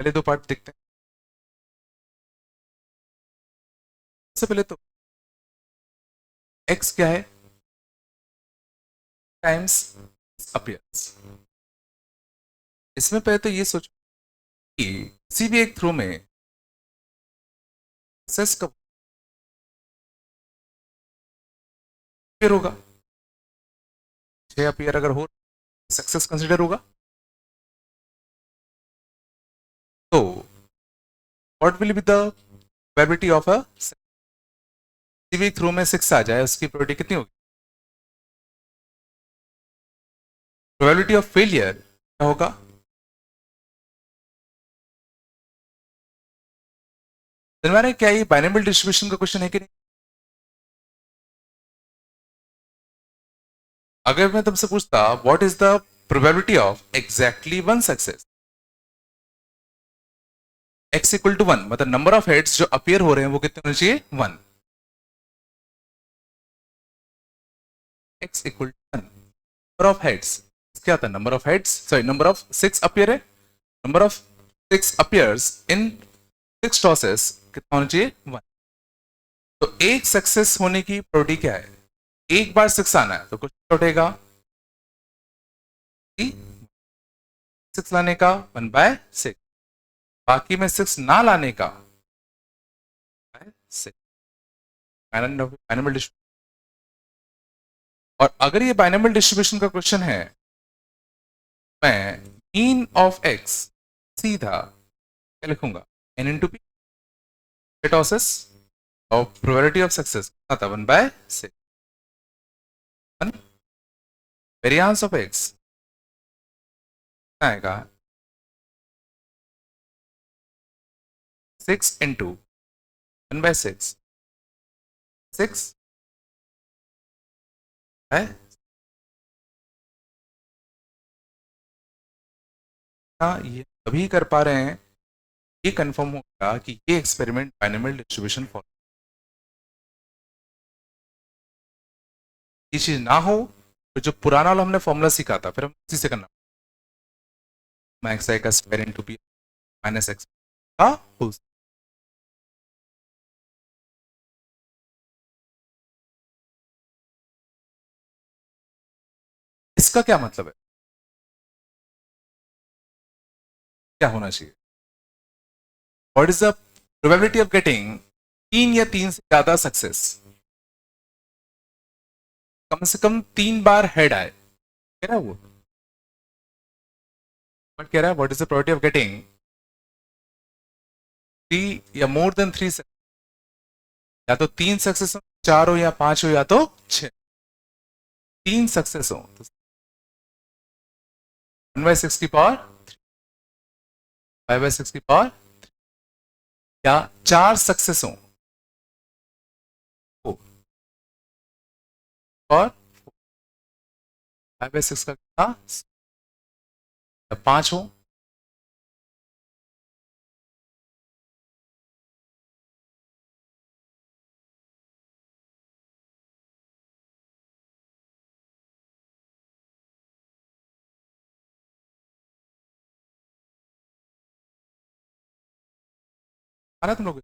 पहले दो पार्ट देखते हैं। सबसे पहले तो x क्या है, टाइम्स अपीयरेंस। इसमें पहले तो ये सोचो कि किसी भी एक थ्रो में सक्सेस कब अपीयर होगा, 6 अपीयर अगर हो सक्सेस कंसिडर होगा। तो what will be the probability of a, किसी भी थ्रो में 6 आ जाए उसकी प्रोबेबिलिटी कितनी होगी, प्रोबेबिलिटी ऑफ फेलियर क्या होगा, मैंने क्या ये बाइनोमियल डिस्ट्रीब्यूशन का क्वेश्चन है कि नहीं। अगर मैं तुमसे पूछता what is the probability of exactly one success, x equal to 1, मतलब नंबर ऑफ हेड्स जो अपीयर हो रहे हैं वो कितने होने चाहिए, 1। x equal to 1, number of heads क्या था, number of heads, sorry number of 6 appear है, number of 6 appears in 6 tosses कितना होना चाहिए, 1। तो एक सक्सेस होने की प्रोबेबिलिटी क्या है, एक बार 6 आना है तो कुछ उठेगा 6 लाने का 1/6, बाकी में 6 ना लाने का 6, बाइनोमियल डिस्ट्रीब्यूशन। और अगर ये बाइनोमियल डिस्ट्रीब्यूशन का क्वेश्चन है, मैं मीन ऑफ एक्स सीधा क्या लिखूंगा, n इंटू पी, टॉसेस और प्रोबेबिलिटी ऑफ सक्सेस आता 1/6, वेरिएंस ऑफ एक्स आएगा 6 इंटू 1/6, 6 है। ये अभी कर पा रहे हैं, ये कंफर्म होगा कि ये एक्सपेरिमेंट बाइनोमियल डिस्ट्रीब्यूशन फॉलो, ये चीज ना हो तो जो पुराना वाला हमने फॉर्मूला सीखा था फिर हम उसी से करना, मैक्स आई का square into P minus x का होल। इसका क्या मतलब है, क्या होना चाहिए, what is the probability of getting 3 या 3 से ज्यादा सक्सेस, कम से कम 3 बार हेड आए, कह रहा है वो, बट कह रहा है what is the probability of getting 3 या मोर देन 3, या तो 3 सक्सेस हो, 4 हो या 5 हो या तो 6, 3 सक्सेस हो तो 1/6 की पावर 5/6 की पावर, या 4 सक्सेस हो और 5/6 का कितना, या 5 हो, आना तुम लोग,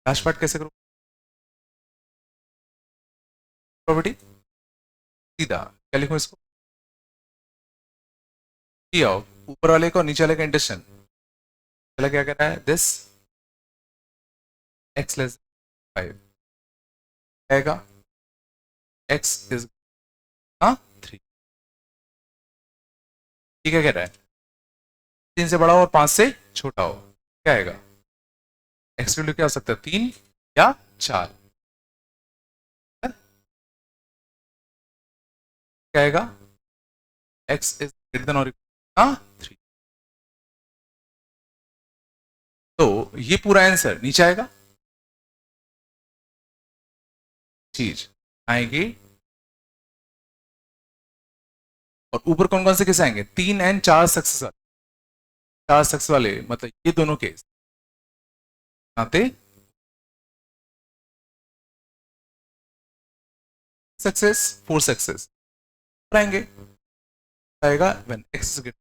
लास्ट पार्ट कैसे करो, प्रोबेबिलिटी सीधा क्या लिखूं इसको, पी ऑफ ऊपर वाले को नीचे वाले का इंटरसेक्शन, पहले क्या कह रहा है, दिस x लेस 5 आएगा, x इज हाँ 3, ठीक है, कह रहा है 3 से बड़ा हो और 5 से छोटा हो, क्या आएगा, x वैल्यू क्या हो सकता है, 3 या 4, क्या आएगा, x इज ग्रेटर देन और 3। तो ये पूरा आंसर नीचे आएगा, चीज आएगी, और ऊपर कौन कौन से केस आएंगे, 3 एंड 4 सक्सेस वाले, 4 सक्सेस वाले मतलब ये दोनों केस आते, सक्सेस 4 सक्सेस आएंगे, आएगा when x is greater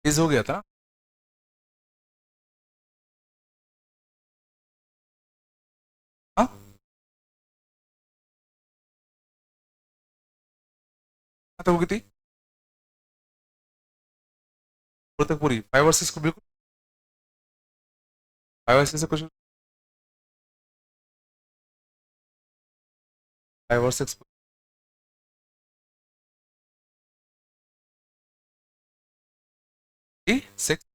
is हो गया था। हाँ तो वो कितनी तक पूरी 5 और 6 को बिल्कुल 5 और 6 से कुछ 5 और 6 6